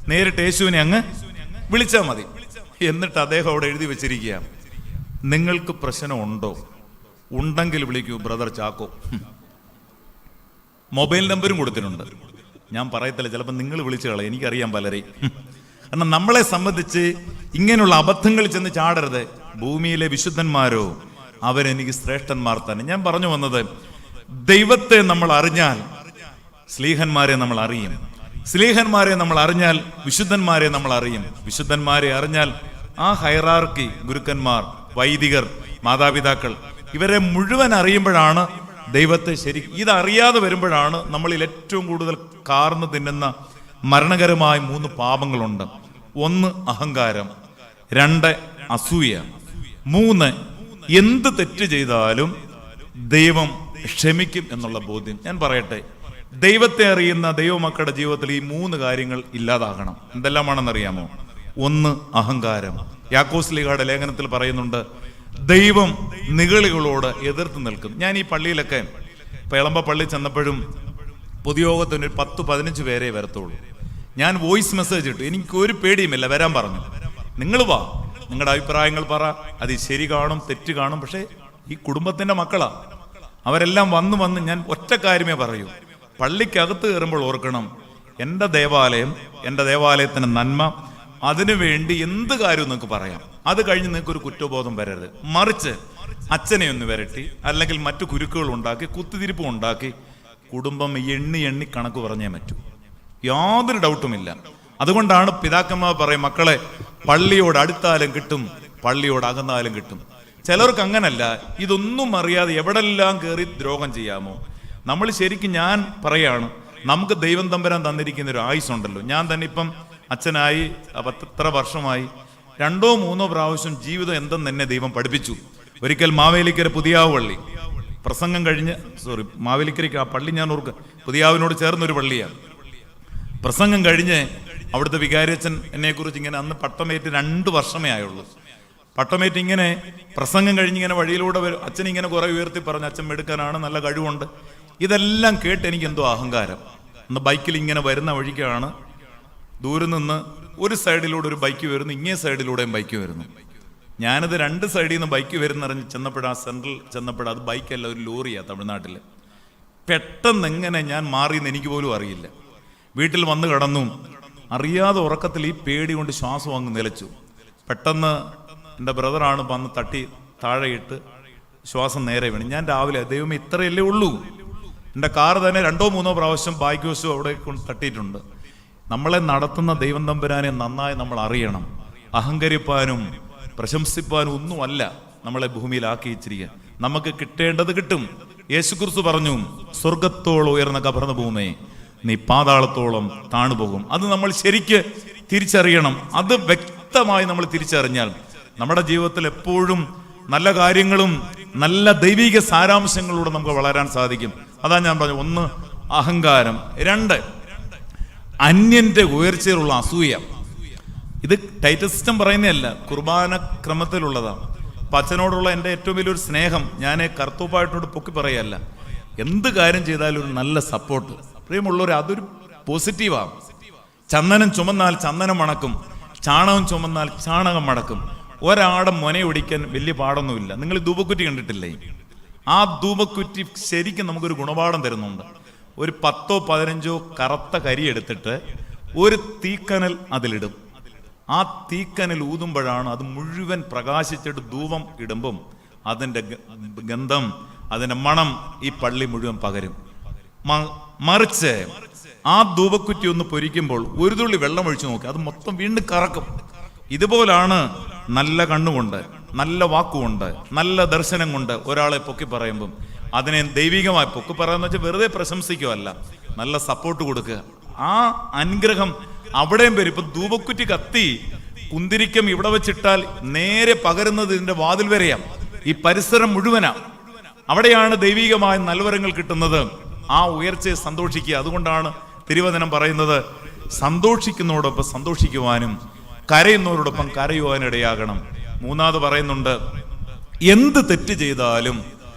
നേരിട്ട് യേശുവിനെ അങ്ങ് വിളിച്ചാൽ മതി. എന്നിട്ട് അദ്ദേഹം അവിടെ എഴുതി വെച്ചിരിക്കുക, നിങ്ങൾക്ക് പ്രശ്നമുണ്ടോ? ഉണ്ടെങ്കിൽ വിളിക്കൂ ബ്രദർ ചാക്കോ. മൊബൈൽ നമ്പരും കൊടുത്തിട്ടുണ്ട്. ഞാൻ പറയത്തില്ല, ചിലപ്പോൾ നിങ്ങൾ വിളിച്ചു കളയും, എനിക്കറിയാം പലരെയും. കാരണം നമ്മളെ സംബന്ധിച്ച് ഇങ്ങനെയുള്ള അബദ്ധങ്ങൾ ചെന്ന് ചാടരുത്. ഭൂമിയിലെ വിശുദ്ധന്മാരോ അവരെനിക്ക് ശ്രേഷ്ഠന്മാർ തന്നെ. ഞാൻ പറഞ്ഞു വന്നത്, ദൈവത്തെ നമ്മൾ അറിഞ്ഞാൽ സ്ലീഹന്മാരെ നമ്മൾ അറിയും, സ്ലീഹന്മാരെ നമ്മൾ അറിഞ്ഞാൽ വിശുദ്ധന്മാരെ നമ്മൾ അറിയും, വിശുദ്ധന്മാരെ അറിഞ്ഞാൽ ആ ഹൈറാർക്കി, ഗുരുക്കന്മാർ, വൈദികർ, മാതാപിതാക്കൾ, ഇവരെ മുഴുവൻ അറിയുമ്പോഴാണ് ദൈവത്തെ ഇതറിയാതെ വരുമ്പോഴാണ് നമ്മളിൽ ഏറ്റവും കൂടുതൽ കാർന്ന് തിന്നുന്ന മരണകരമായ 3 പാപങ്ങളുണ്ട്. 1 അഹങ്കാരം, 2 അസൂയ, 3 എന്ത് തെറ്റ് ചെയ്താലും ദൈവം ക്ഷമിക്കും എന്നുള്ള ബോധ്യം. ഞാൻ പറയട്ടെ, ദൈവത്തെ അറിയുന്ന ദൈവമക്കളുടെ ജീവിതത്തിൽ ഈ 3 കാര്യങ്ങൾ ഇല്ലാതാകണം. എന്തെല്ലാമാണെന്നറിയാമോ? 1 അഹങ്കാരം. യാക്കോസ് ലീഗയുടെ ലേഖനത്തിൽ പറയുന്നുണ്ട്, ദൈവം നിഗളികളോട് എതിർത്ത് നിൽക്കും. ഞാൻ ഈ പള്ളിയിലൊക്കെ എളമ്പ പള്ളി ചെന്നപ്പോഴും പൊതുയോഗത്തിന് 10-15 പേരെ വരത്തുള്ളൂ. ഞാൻ വോയിസ് മെസ്സേജ് ഇട്ടു, എനിക്കൊരു പേടിയുമില്ല, വരാൻ പറഞ്ഞു. നിങ്ങൾ വാ, നിങ്ങളുടെ അഭിപ്രായങ്ങൾ പറ, അത് ശരി കാണും തെറ്റ് കാണും, പക്ഷേ ഈ കുടുംബത്തിന്റെ മക്കളാ, അവരെല്ലാം വന്ന് ഞാൻ ഒറ്റ കാര്യമേ പറയൂ, പള്ളിക്കകത്ത് കയറുമ്പോൾ ഓർക്കണം, എൻ്റെ ദേവാലയം, എൻ്റെ ദേവാലയത്തിന് നന്മ, അതിനുവേണ്ടി എന്ത് കാര്യവും നിങ്ങൾക്ക് പറയാം. അത് കഴിഞ്ഞ് നിങ്ങൾക്ക് ഒരു കുറ്റബോധം വരരുത്. മറിച്ച് അച്ഛനെ ഒന്ന് വരട്ടി, അല്ലെങ്കിൽ മറ്റു കുരുക്കുകൾ ഉണ്ടാക്കി, കുത്തിതിരിപ്പും ഉണ്ടാക്കി, കുടുംബം എണ്ണി കണക്ക് പറഞ്ഞേ പറ്റൂ, യാതൊരു ഡൗട്ടുമില്ല. അതുകൊണ്ടാണ് പിതാക്കന്മാർ പറയും, മക്കളെ പള്ളിയോട് അടുത്താലും കിട്ടും, പള്ളിയോട് അകന്നാലും കിട്ടും. ചിലർക്ക് അങ്ങനല്ല, ഇതൊന്നും അറിയാതെ എവിടെല്ലാം കയറി ദ്രോഹം ചെയ്യാമോ. നമ്മൾ ശരിക്കും, ഞാൻ പറയാണ്, നമുക്ക് ദൈവം തമ്പുരാൻ തന്നിരിക്കുന്ന ഒരു ആയുസുണ്ടല്ലോ. ഞാൻ തന്നെ ഇപ്പം അച്ഛനായി 10 വർഷമായി 2-3 പ്രാവശ്യം ജീവിതം എന്തെന്ന് എന്നെ ദൈവം പഠിപ്പിച്ചു. ഒരിക്കൽ മാവേലിക്കര പുതിയാവ് പള്ളി പ്രസംഗം കഴിഞ്ഞ്, മാവേലിക്കരയ്ക്ക് ആ പള്ളി ഞാൻ ഓർക്കുക, പുതിയാവിനോട് ചേർന്നൊരു പള്ളിയാണ്. പ്രസംഗം കഴിഞ്ഞ് അവിടുത്തെ വികാരിയച്ഛൻ എന്നെക്കുറിച്ച് ഇങ്ങനെ, അന്ന് പട്ടമേറ്റ് 2 വർഷമേ ആയുള്ളൂ. പട്ടമേറ്റ് ഇങ്ങനെ പ്രസംഗം കഴിഞ്ഞിങ്ങനെ വഴിയിലൂടെ വരും, അച്ഛൻ ഇങ്ങനെ കുറെ ഉയർത്തി പറഞ്ഞു, അച്ഛൻ എടുക്കാനാണ്, നല്ല കഴിവുണ്ട്. ഇതെല്ലാം കേട്ട് എനിക്ക് എന്തോ അഹങ്കാരം. അന്ന് ബൈക്കിൽ ഇങ്ങനെ വരുന്ന വഴിക്കാണ്, ദൂരെ നിന്ന് ഒരു സൈഡിലൂടെ ഒരു ബൈക്ക് വരുന്നു, ഇങ്ങേ സൈഡിലൂടെയും ബൈക്ക് വരുന്നു. ഞാനത് 2 സൈഡിൽ നിന്ന് ബൈക്ക് വരുന്നറിഞ്ഞ് ചെന്നപ്പോഴാ, സെൻട്രൽ ചെന്നപ്പോഴാ, അത് ബൈക്കല്ല, ഒരു ലോറിയാണ് തമിഴ്നാട്ടിൽ. പെട്ടെന്ന് എങ്ങനെ ഞാൻ മാറിയെന്ന് എനിക്ക് പോലും അറിയില്ല. വീട്ടിൽ വന്ന് കിടന്നു, അറിയാതെ ഉറക്കത്തിൽ ഈ പേടി കൊണ്ട് ശ്വാസം അങ്ങ് നിലച്ചു. പെട്ടെന്ന് എൻ്റെ ബ്രദറാണ് വന്ന് തട്ടി താഴെയിട്ട് ശ്വാസം നേരെ വീണു. ഞാൻ രാവിലെ, ദൈവമേ ഇത്രയല്ലേ ഉള്ളൂ. എൻ്റെ കാറ് തന്നെ 2-3 പ്രാവശ്യം ബാക്ക് വശം അവിടെ കൊണ്ട് തട്ടിയിട്ടുണ്ട്. നമ്മളെ നടത്തുന്ന ദൈവം തമ്പുരാനെ നന്നായി നമ്മൾ അറിയണം. അഹങ്കരിപ്പാനും പ്രശംസിപ്പാനും ഒന്നുമല്ല നമ്മളെ ഭൂമിയിലാക്കി വെച്ചിരിക്കുക. നമുക്ക് കിട്ടേണ്ടത് കിട്ടും. യേശുക്രിസ്തു പറഞ്ഞു, സ്വർഗത്തോളം ഉയർന്ന കബർന്ന ഭൂമി നീ പാതാളത്തോളം താണുപോകും. അത് നമ്മൾ ശരിക്ക് തിരിച്ചറിയണം. അത് വ്യക്തമായി നമ്മൾ തിരിച്ചറിഞ്ഞാൽ നമ്മുടെ ജീവിതത്തിൽ എപ്പോഴും നല്ല കാര്യങ്ങളും നല്ല ദൈവിക സാരാംശങ്ങളിലൂടെ നമുക്ക് വളരാൻ സാധിക്കും. അതാ ഞാൻ പറഞ്ഞു, ഒന്ന് അഹങ്കാരം, രണ്ട് അന്യന്റെ ഉയർച്ചയിലുള്ള അസൂയ. ഇത് ടൈറ്റസ് സിസ്റ്റം പറയുന്നതല്ല, കുർബാന ക്രമത്തിലുള്ളതാണ്. അപ്പം അച്ഛനോടുള്ള എൻ്റെ ഏറ്റവും വലിയൊരു സ്നേഹം ഞാൻ കർത്തൂപ്പായിട്ടോട് പൊക്കി പറയല്ല, എന്ത് കാര്യം ചെയ്താലും ഒരു നല്ല സപ്പോർട്ട്. പ്രിയമുള്ളവർ, അതൊരു പോസിറ്റീവാണ്. ചന്ദനം ചുമന്നാൽ ചന്ദനം മണക്കും, ചാണകം ചുമന്നാൽ ചാണകം മടക്കും. ഒരാടെ മൊനയൊടിക്കാൻ വലിയ പാടൊന്നുമില്ല. നിങ്ങൾ ധൂപക്കുറ്റി കണ്ടിട്ടില്ലേ? ആ ധൂപക്കുറ്റി ശരിക്കും നമുക്കൊരു ഗുണപാഠം തരുന്നുണ്ട്. ഒരു 10ഓ 15ഓ കറുത്ത കരി എടുത്തിട്ട് ഒരു തീക്കനൽ അതിലിടും. ആ തീക്കനൽ ഊതുമ്പോഴാണ് അത് മുഴുവൻ പ്രകാശിച്ചിട്ട് ധൂപം ഇടുമ്പം അതിൻ്റെ ഗന്ധം, അതിൻ്റെ മണം ഈ പള്ളി മുഴുവൻ പകരും. മറിച്ച് ആ ധൂപക്കുറ്റി ഒന്ന് പൊരിക്കുമ്പോൾ ഒരു തുള്ളി വെള്ളം ഒഴിച്ചു നോക്കി, അത് മൊത്തം വീണ്ടും കറക്കും. ഇതുപോലാണ് നല്ല കണ്ണുകൊണ്ട്, നല്ല വാക്കുകൊണ്ട്, നല്ല ദർശനം കൊണ്ട് ഒരാളെ പൊക്കി പറയുമ്പം അതിനെ ദൈവികമായി പൊക്കി പറയാന്ന് വെച്ചാൽ വെറുതെ പ്രശംസിക്കുകയല്ല, നല്ല സപ്പോർട്ട് കൊടുക്കുക. ആ അനുഗ്രഹം അവിടെയും വരും. ഇപ്പൊ ധൂപക്കുറ്റി കത്തി കുന്തിരിക്കം ഇവിടെ വെച്ചിട്ടാൽ നേരെ പകരുന്നത് ഇതിന്റെ വാതിൽ വരെയാണ്, ഈ പരിസരം മുഴുവനാ. അവിടെയാണ് ദൈവികമായ നൽവരങ്ങൾ കിട്ടുന്നത്. ആ ഉയർച്ചയെ സന്തോഷിക്കുക. അതുകൊണ്ടാണ് തിരുവചനം പറയുന്നത്, സന്തോഷിക്കുന്നതോടൊപ്പം സന്തോഷിക്കുവാനും കരയുന്നവരോടൊപ്പം കരയുവാനിടയാകണം. മൂന്നാമത് പറയുന്നുണ്ട്, എന്ത് തെറ്റ് ചെയ്താലും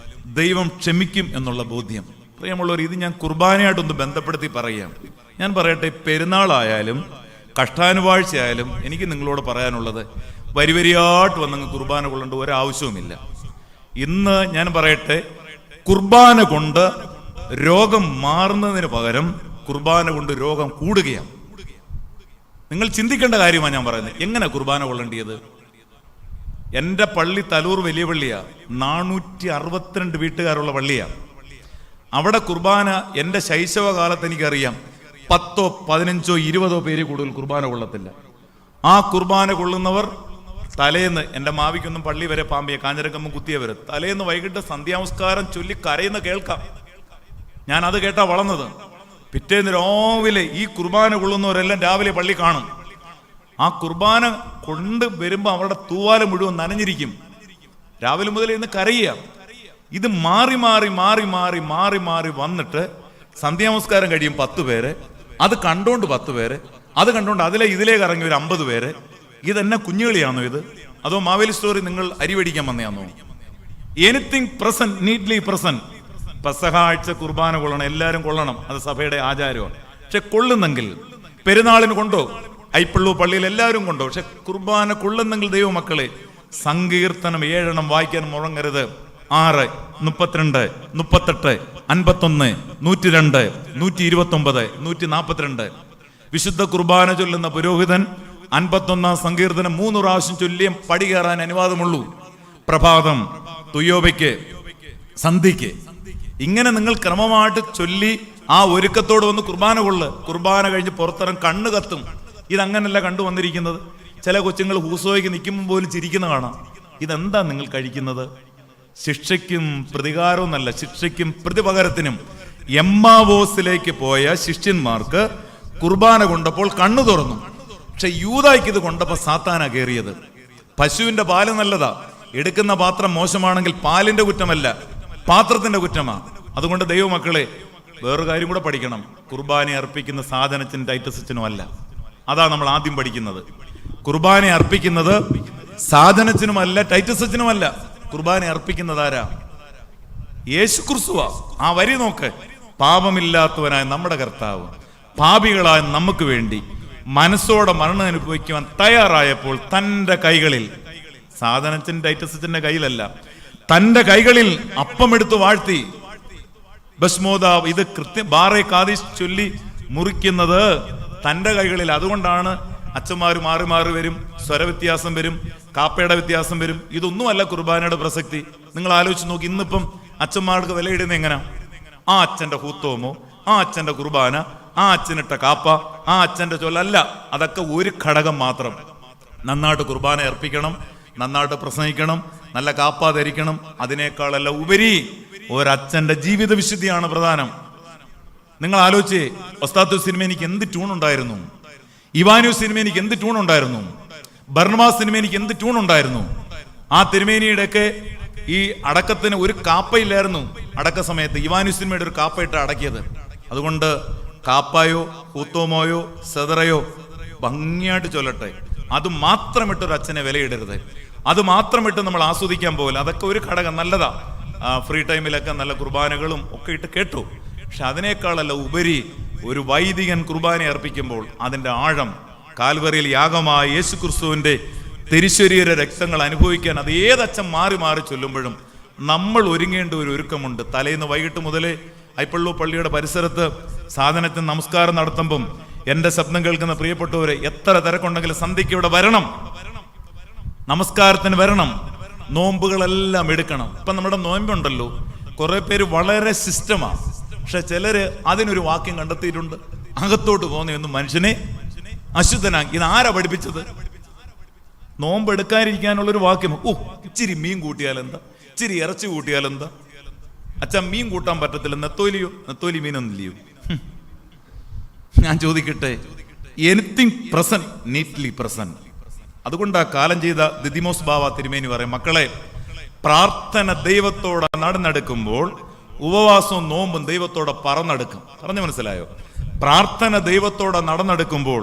ദൈവം ക്ഷമിക്കും എന്നുള്ള ബോധ്യം. പ്രിയമുള്ളവർ, ഇത് ഞാൻ കുർബാനയായിട്ടൊന്ന് ബന്ധപ്പെടുത്തി പറയാം. ഞാൻ പറയട്ടെ, പെരുന്നാളായാലും കഷ്ടാനുവാഴ്ചയായാലും എനിക്ക് നിങ്ങളോട് പറയാനുള്ളത്, വരിവരിയായിട്ട് വന്നങ്ങ് കുർബാന കൊള്ളേണ്ട ഒരാവശ്യവുമില്ല. ഇന്ന് ഞാൻ പറയട്ടെ, കുർബാന കൊണ്ട് രോഗം മാറുന്നതിന് പകരം കുർബാന കൊണ്ട് രോഗം കൂടുകയാണ്. നിങ്ങൾ ചിന്തിക്കേണ്ട കാര്യമാണ് ഞാൻ പറയുന്നത്. എങ്ങനെ കുർബാന കൊള്ളേണ്ടിയത്? എൻ്റെ പള്ളി തലൂർ വലിയ പള്ളിയാണ്, 462 വീട്ടുകാരുള്ള പള്ളിയാണ്. അവിടെ കുർബാന എൻ്റെ ശൈശവകാലത്ത് എനിക്കറിയാം 10ഓ 15ഓ 20ഓ പേര് കൂടുതൽ കുർബാന കൊള്ളത്തില്ല. ആ കുർബാന കൊള്ളുന്നവർ തലേന്ന്, എൻ്റെ മാവിക്കൊന്നും പള്ളി വരെ പാമ്പിയ കാഞ്ഞിരക്കമ്മ കുത്തിയവർ തലേന്ന് വൈകിട്ട് സന്ധ്യാനമസ്കാരം ചൊല്ലി കരയുന്ന കേൾക്കാം. ഞാൻ അത് കേട്ടാ വളർന്നത്. പിറ്റേന്ന് രാവിലെ ഈ കുർബാന കൊള്ളുന്നവരെല്ലാം രാവിലെ പള്ളി കാണും. ആ കുർബാന കൊണ്ട് വരുമ്പോൾ അവരുടെ തൂവാല മുഴുവൻ നനഞ്ഞിരിക്കും. രാവിലെ മുതൽ ഇന്ന് കരയുക. ഇത് മാറി മാറി മാറി മാറി മാറി മാറി വന്നിട്ട് സന്ധ്യാനമസ്കാരം കഴിയും 10 പേര്, അത് കണ്ടോണ്ട് 10 പേര്, അത് കണ്ടോണ്ട് ഇതിലേക്ക് ഇറങ്ങി ഒരു 50 പേര്. ഇതെന്നെ കുഞ്ഞുകളിയാണോ ഇത്? അതോ മാവേലി സ്റ്റോറി നിങ്ങൾ അരിവടിക്കാൻ വന്നയാണോ? Anything present, neatly present. Pesaha ആഴ്ച കുർബാന കൊള്ളണം, എല്ലാവരും കൊള്ളണം, അത് സഭയുടെ ആചാരമാണ്. പക്ഷെ കൊള്ളുന്നെങ്കിൽ പെരുന്നാളിന് കൊണ്ടോ, ഐപ്പള്ളൂ പള്ളിയിൽ എല്ലാവരും കൊണ്ടോ, പക്ഷെ കുർബാന കൊള്ളുന്നെങ്കിൽ ദൈവമക്കളെ സങ്കീർത്തനം 7 വായിക്കാൻ മുഴങ്ങരുത്. 6, 32, 38, 51, 102, 129, 142. വിശുദ്ധ കുർബാന ചൊല്ലുന്ന പുരോഹിതൻ 51 സങ്കീർത്തനം 3 പ്രാവശ്യം ചൊല്ലിയും പടി കയറാൻ അനുവാദമുള്ളൂ. പ്രഭാതം, തുയ്യോബയ്ക്ക്, സന്ധിക്ക്. ഇങ്ങനെ നിങ്ങൾ ക്രമമായിട്ട് ചൊല്ലി ആ ഒരുക്കത്തോട് വന്ന് കുർബാന കൊള്ളു. കുർബാന കഴിഞ്ഞ് പുറത്തിറങ്ങി കണ്ണ് കത്തും. ഇതങ്ങനല്ല കണ്ടുവന്നിരിക്കുന്നത്. ചില കൊച്ചുങ്ങൾ ഹൂസോയ്ക്ക് നിൽക്കുമ്പോൾ പോലും ചിരിക്കുന്ന കാണാം. ഇതെന്താ നിങ്ങൾ കഴിക്കുന്നത്? ശിക്ഷയ്ക്കും പ്രതികാരവും നല്ല, ശിക്ഷയ്ക്കും പ്രതിപകരത്തിനും. എമ്മാവോസിലേക്ക് പോയ ശിഷ്യന്മാർക്ക് കുർബാന കൊണ്ടപ്പോൾ കണ്ണു തുറന്നു. പക്ഷെ യൂദായ്ക്ക് ഇത് കൊണ്ടപ്പോൾ സാത്താനാ കയറിയത്. പശുവിന്റെ പാല് നല്ലതാ, എടുക്കുന്ന പാത്രം മോശമാണെങ്കിൽ പാലിന്റെ കുറ്റമല്ല, പാത്രത്തിന്റെ കുറ്റമാ. അതുകൊണ്ട് ദൈവമക്കളെ വേറൊരു കാര്യം കൂടെ പഠിക്കണം. കുർബാന അർപ്പിക്കുന്ന സാധനത്തിനും ടൈറ്റസിനും അല്ല. അതാ നമ്മൾ ആദ്യം പഠിക്കുന്നത്. കുർബാന അർപ്പിക്കുന്നത് സാധനത്തിനുമല്ല, ടൈറ്റസിനുമല്ല. കുർബാന അർപ്പിക്കുന്നത് ആരാ? യേശു ക്രിസ്തുവാ. ആ വരി നോക്ക്. പാപമില്ലാത്തവനായ നമ്മുടെ കർത്താവ് പാപികളായ നമുക്ക് വേണ്ടി മനസ്സോടെ മരണം അനുഭവിക്കുവാൻ തയ്യാറായപ്പോൾ തൻ്റെ കൈകളിൽ, സാധനത്തിന് ടൈറ്റസിന്റെ കയ്യിലല്ല, തൻ്റെ കൈകളിൽ അപ്പമെടുത്ത് വാഴ്ത്തി. ബസ്മോദാവ്, ഇത് കൃത്യം ബാറെ കാദിശ് ചൊല്ലി മുറിക്കുന്നത് തൻ്റെ കൈകളിൽ. അതുകൊണ്ടാണ് അച്ഛന്മാർ മാറി മാറി വരും, സ്വരവ്യത്യാസം വരും, കാപ്പയുടെ വ്യത്യാസം വരും. ഇതൊന്നുമല്ല കുർബാനയുടെ പ്രസക്തി. നിങ്ങൾ ആലോചിച്ച് നോക്കി, ഇന്നിപ്പം അച്ഛന്മാർക്ക് വിലയിടുന്നത് എങ്ങനെ? ആ അച്ഛന്റെ ഹൂത്തോമോ, ആ അച്ഛന്റെ കുർബാന, ആ അച്ഛനിട്ട കാപ്പ, ആ അച്ഛന്റെ ചൊല്ലല്ല. അതൊക്കെ ഒരു ഘടകം മാത്രം. നന്നായിട്ട് കുർബാന അർപ്പിക്കണം, നന്നായിട്ട് പ്രസംഗിക്കണം, നല്ല കാപ്പ ധരിക്കണം. അതിനേക്കാളെല്ലാം ഉപരി ഒരച്ഛന്റെ ജീവിത വിശുദ്ധിയാണ് പ്രധാനം. നിങ്ങൾ ആലോചിച്ചേ, ഒസ്താത്തു സിനിമ എനിക്ക് എന്ത് ട്യൂൺ ഉണ്ടായിരുന്നു, ഇവാനു സിനിമ എനിക്ക് എന്ത് ട്യൂൺ ഉണ്ടായിരുന്നു, ബർണബാസ് തിരുമേനിക്ക് എന്ത് ട്യൂണുണ്ടായിരുന്നു. ആ തിരുമേനിയുടെയൊക്കെ ഈ അടക്കത്തിന് ഒരു കാപ്പയില്ലായിരുന്നു. അടക്ക സമയത്ത് ഇവാനുസ് തിരുമേനിയുടെ ഒരു കാപ്പയിട്ട് അടക്കിയത്. അതുകൊണ്ട് കാപ്പായോ കൂത്തോമോയോ സെതറയോ ഭംഗിയായിട്ട് ചൊല്ലട്ടെ, അത് മാത്രമിട്ടൊരു അച്ഛനെ വിലയിടരുത്. അത് മാത്രമിട്ട് നമ്മൾ ആസ്വദിക്കാൻ പോകില്ല. അതൊക്കെ ഒരു ഘടകം നല്ലതാ. ഫ്രീ ടൈമിലൊക്കെ നല്ല കുർബാനകളും ഒക്കെ ഇട്ട് കേട്ടു. പക്ഷെ അതിനേക്കാളല്ല ഉപരി ഒരു വൈദികൻ കുർബാന അർപ്പിക്കുമ്പോൾ അതിൻ്റെ ആഴം, കാൽവറിയിൽ യാഗമായ യേശു ക്രിസ്തുവിൻ്റെ തിരുശരീര രക്തങ്ങൾ അനുഭവിക്കാൻ അത് ഏതച്ഛൻ മാറി മാറി ചൊല്ലുമ്പോഴും നമ്മൾ ഒരുങ്ങേണ്ട ഒരു ഒരുക്കമുണ്ട്. തലേന്ന് വൈകിട്ട് മുതലേ ഐപ്പള്ളൂ പള്ളിയുടെ പരിസരത്ത് സാധനത്തിന് നമസ്കാരം നടത്തുമ്പം എൻ്റെ ശബ്ദം കേൾക്കുന്ന പ്രിയപ്പെട്ടവരെ, എത്ര തിരക്കുണ്ടെങ്കിലും സന്ധ്യയ്ക്ക് ഇവിടെ വരണം, നമസ്കാരത്തിന് വരണം, നോമ്പുകളെല്ലാം എടുക്കണം. ഇപ്പൊ നമ്മുടെ നോമ്പുണ്ടല്ലോ, കുറെ പേര് വളരെ സിസ്റ്റമാണ്. പക്ഷെ ചിലര് അതിനൊരു വാക്യം കണ്ടെത്തിയിട്ടുണ്ട്, അകത്തോട്ട് പോകുന്ന മനുഷ്യനെ അശുദ്ധനാക്കി. ഇത് ആരാ പഠിപ്പിച്ചത്? നോമ്പ് എടുക്കാതിരിക്കാനുള്ളൊരു വാക്യം. ഇച്ചിരി മീൻ കൂട്ടിയാലെന്താ, ഇച്ചിരി ഇറച്ചി കൂട്ടിയാലെന്താ? അച്ഛാ മീൻ കൂട്ടാൻ പറ്റത്തില്ല, നെത്തോലി മീനൊന്നില്ലയോ? ഞാൻ ചോദിക്കട്ടെ, എനിത്തിങ് പ്രസന്റ് നീറ്റ്ലി പ്രസന്റ്. അതുകൊണ്ട് ആ കാലം ചെയ്ത ദിദിമോസ് ബാവ തിരുമേനി പറയും, മക്കളെ, പ്രാർത്ഥന ദൈവത്തോടെ നടന്നെടുക്കുമ്പോൾ ഉപവാസവും നോമ്പും ദൈവത്തോടെ പറന്നെടുക്കും. പറഞ്ഞു മനസ്സിലായോ? പ്രാർത്ഥന ദൈവത്തോടെ നടന്നെടുക്കുമ്പോൾ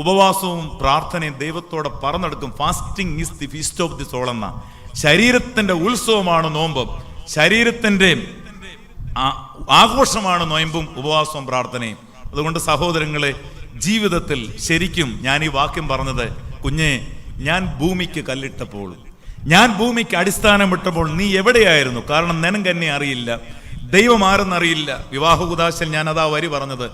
ഉപവാസവും പ്രാർത്ഥനയും ദൈവത്തോടെ പറന്നെടുക്കും. Fasting is the feast of the soul എന്ന ശരീരത്തിന്റെ ഉത്സവമാണ് നോമ്പ്, ശരീരത്തിന്റെ ആഘോഷമാണ് നോയമ്പും ഉപവാസവും പ്രാർത്ഥനയും. അതുകൊണ്ട് സഹോദരങ്ങളെ, ജീവിതത്തിൽ ശരിക്കും ഞാൻ ഈ വാക്യം പറഞ്ഞത്, കുഞ്ഞെ, ഞാൻ ഭൂമിക്ക് കല്ലിട്ടപ്പോൾ, ഞാൻ ഭൂമിക്ക് അടിസ്ഥാനമിട്ടപ്പോൾ നീ എവിടെയായിരുന്നു? കാരണം നിനക്ക് എന്നെ അറിയില്ല, ദൈവം ആരെന്നറിയില്ല. വിവാഹകുദാശൽ ഞാൻ അതാ വരി പറഞ്ഞത്.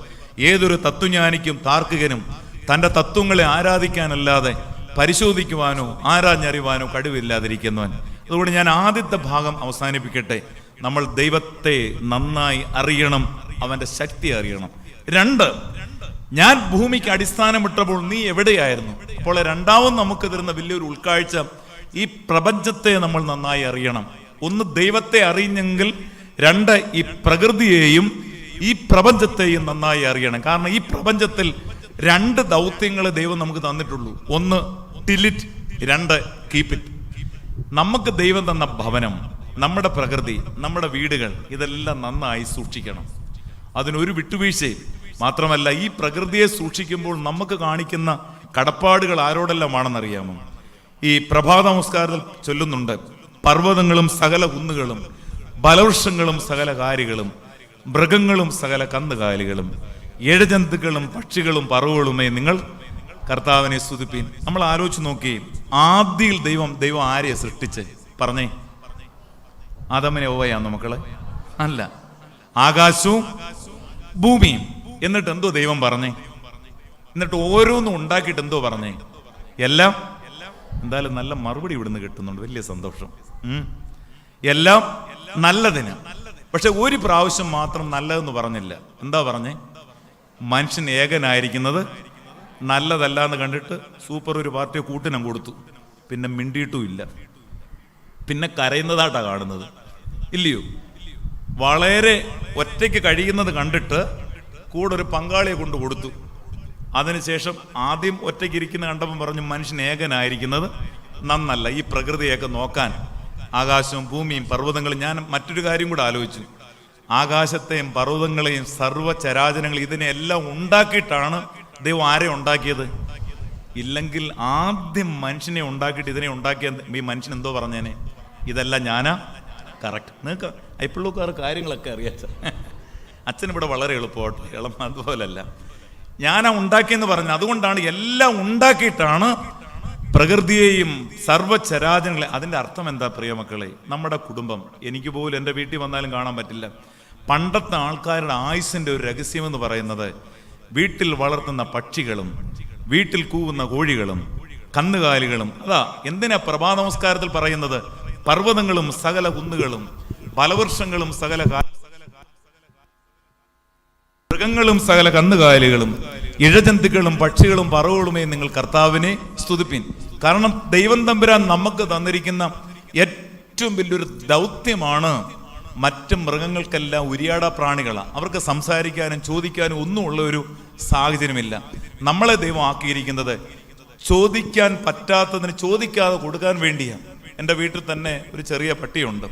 ഏതൊരു തത്വജ്ഞാനിക്കും താർക്കികനും തൻ്റെ തത്വങ്ങളെ ആരാധിക്കാനല്ലാതെ പരിശോധിക്കുവാനോ ആരാഞ്ഞറിയുവാനോ കഴിവില്ലാതിരിക്കുന്നവൻ. അതുകൊണ്ട് ഞാൻ ആദ്യത്തെ ഭാഗം അവസാനിപ്പിക്കട്ടെ. നമ്മൾ ദൈവത്തെ നന്നായി അറിയണം, അവൻ്റെ ശക്തി അറിയണം. 2, ഞാൻ ഭൂമിക്ക് അടിസ്ഥാനമിട്ടപ്പോൾ നീ എവിടെയായിരുന്നു? അപ്പോൾ രണ്ടാമത് നമുക്ക് തരുന്ന വലിയൊരു ഉൾക്കാഴ്ച, ഈ പ്രപഞ്ചത്തെ നമ്മൾ നന്നായി അറിയണം. 1, ദൈവത്തെ അറിഞ്ഞെങ്കിൽ 2, ഈ പ്രകൃതിയെയും ഈ പ്രപഞ്ചത്തെയും നന്നായി അറിയണം. കാരണം ഈ പ്രപഞ്ചത്തിൽ 2 ദൗത്യങ്ങൾ ദൈവം നമുക്ക് തന്നിട്ടുള്ളൂ. 1 ടിൽ ഇറ്റ്, 2 കീപ് ഇറ്റ്. നമുക്ക് ദൈവം തന്ന ഭവനം, നമ്മുടെ പ്രകൃതി, നമ്മുടെ വീടുകൾ, ഇതെല്ലാം നന്നായി സൂക്ഷിക്കണം. അതിനൊരു വിട്ടുവീഴ്ചയും. മാത്രമല്ല, ഈ പ്രകൃതിയെ സൂക്ഷിക്കുമ്പോൾ നമുക്ക് കാണിക്കുന്ന കടപ്പാടുകൾ ആരോടെല്ലാമാണെന്നറിയാമോ? ഈ പ്രഭാത നമസ്കാരത്തിൽ ചൊല്ലുന്നുണ്ട്, പർവ്വതങ്ങളും സകല കുന്നുകളും, ബലവൃക്ഷങ്ങളും സകല കാരികളും, മൃഗങ്ങളും സകല കന്നുകാലികളും, ഏഴജന്തുക്കളും പക്ഷികളും പറവുകളുമേ നിങ്ങൾ കർത്താവിനെ സ്തുതിപ്പീൻ. നമ്മൾ ആലോചിച്ച് നോക്കി, ആദിയിൽ ദൈവം ആരെയെ സൃഷ്ടിച്ച്? പറഞ്ഞേ, ആദമിനെ ഹവ്വയാണോ മക്കളെ? അല്ല, ആകാശവും ഭൂമിയും. എന്നിട്ട് എന്തോ ദൈവം പറഞ്ഞേ? എന്നിട്ട് ഓരോന്നും ഉണ്ടാക്കിയിട്ട് എന്തോ പറഞ്ഞേ? എല്ലാം, എന്തായാലും നല്ല മറുപടി ഇവിടുന്ന് കിട്ടുന്നുണ്ട്, വലിയ സന്തോഷം. എല്ലാം നല്ലതിന്. പക്ഷെ ഒരു പ്രാവശ്യം മാത്രം നല്ലതെന്ന് പറഞ്ഞില്ല. എന്താ പറഞ്ഞേ? മനുഷ്യൻ ഏകനായിരിക്കുന്നത് നല്ലതല്ല എന്ന് കണ്ടിട്ട് സൂപ്പർ ഒരു പാർട്ടിയെ കൂട്ടിനം കൊടുത്തു. പിന്നെ മിണ്ടിയിട്ടും ഇല്ല, പിന്നെ കരയുന്നതായിട്ടാ കാണുന്നത്, ഇല്ലയോ? വളരെ ഒറ്റയ്ക്ക് കഴിയുന്നത് കണ്ടിട്ട് കൂടെ ഒരു പങ്കാളിയെ കൊണ്ട് കൊടുത്തു. അതിനുശേഷം ആദ്യം ഒറ്റയ്ക്ക് ഇരിക്കുന്ന കണ്ടപ്പം പറഞ്ഞു, മനുഷ്യൻ ഏകനായിരിക്കുന്നത് നന്നല്ല, ഈ പ്രകൃതിയൊക്കെ നോക്കാൻ, ആകാശവും ഭൂമിയും പർവ്വതങ്ങളും. ഞാൻ മറ്റൊരു കാര്യം കൂടെ ആലോചിച്ചു, ആകാശത്തെയും പർവ്വതങ്ങളെയും സർവ്വചരാചരങ്ങൾ ഇതിനെല്ലാം ഉണ്ടാക്കിയിട്ടാണ് ദൈവം ആരെ ഉണ്ടാക്കിയത്? ഇല്ലെങ്കിൽ ആദ്യം മനുഷ്യനെ ഉണ്ടാക്കിയിട്ട് ഇതിനെ ഉണ്ടാക്കിയ ഈ മനുഷ്യൻ എന്തോ പറഞ്ഞേനെ, ഇതെല്ലാം ഞാനാ കറക്റ്റ്. നിങ്ങൾക്ക് ഐപ്പിള്ളൂക്കാർ കാര്യങ്ങളൊക്കെ അറിയാച്ച. അച്ഛനിവിടെ വളരെ എളുപ്പമായിട്ട് ഇളം, അതുപോലല്ല, ഞാനാ ഉണ്ടാക്കിയെന്ന് പറഞ്ഞു. അതുകൊണ്ടാണ് എല്ലാം ഉണ്ടാക്കിയിട്ടാണ് പ്രകൃതിയെയും സർവ്വചരാചരങ്ങളെ. അതിൻ്റെ അർത്ഥം എന്താ പ്രിയമക്കളെ? നമ്മുടെ കുടുംബം, എനിക്ക് പോലും എൻ്റെ വീട്ടിൽ വന്നാലും കാണാൻ പറ്റില്ല. പണ്ടത്തെ ആൾക്കാരുടെ ആയുസിൻ്റെ ഒരു രഹസ്യമെന്ന് പറയുന്നത് വീട്ടിൽ വളർത്തുന്ന പക്ഷികളും വീട്ടിൽ കൂവുന്ന കോഴികളും കന്നുകാലികളും. അതാ എന്തിനാ പ്രഭാത നമസ്കാരത്തിൽ പറയുന്നത്? പർവ്വതങ്ങളും സകല കുന്നുകളും ഫലവൃക്ഷങ്ങളും സകല മൃഗങ്ങളും സകല കന്നുകാലികളും ഇഴജന്തുക്കളും പക്ഷികളും പറവുകളുമേ നിങ്ങൾ കർത്താവിനെ സ്തുതിപ്പിൻ. കാരണം ദൈവം തമ്പുരാൻ നമുക്ക് തന്നിരിക്കുന്ന ഏറ്റവും വലിയൊരു ദൗത്യമാണ്. മറ്റ് മൃഗങ്ങൾക്കെല്ലാം ഉരിയാട പ്രാണികളാണ്, അവർക്ക് സംസാരിക്കാനും ചോദിക്കാനും ഒന്നും ഉള്ള ഒരു സാഹചര്യമില്ല. നമ്മളെ ദൈവം ആക്കിയിരിക്കുന്നത് ചോദിക്കാൻ പറ്റാത്തതിന് ചോദിക്കാതെ കൊടുക്കാൻ വേണ്ടിയാണ്. എൻ്റെ വീട്ടിൽ തന്നെ ഒരു ചെറിയ പട്ടിയുണ്ട്.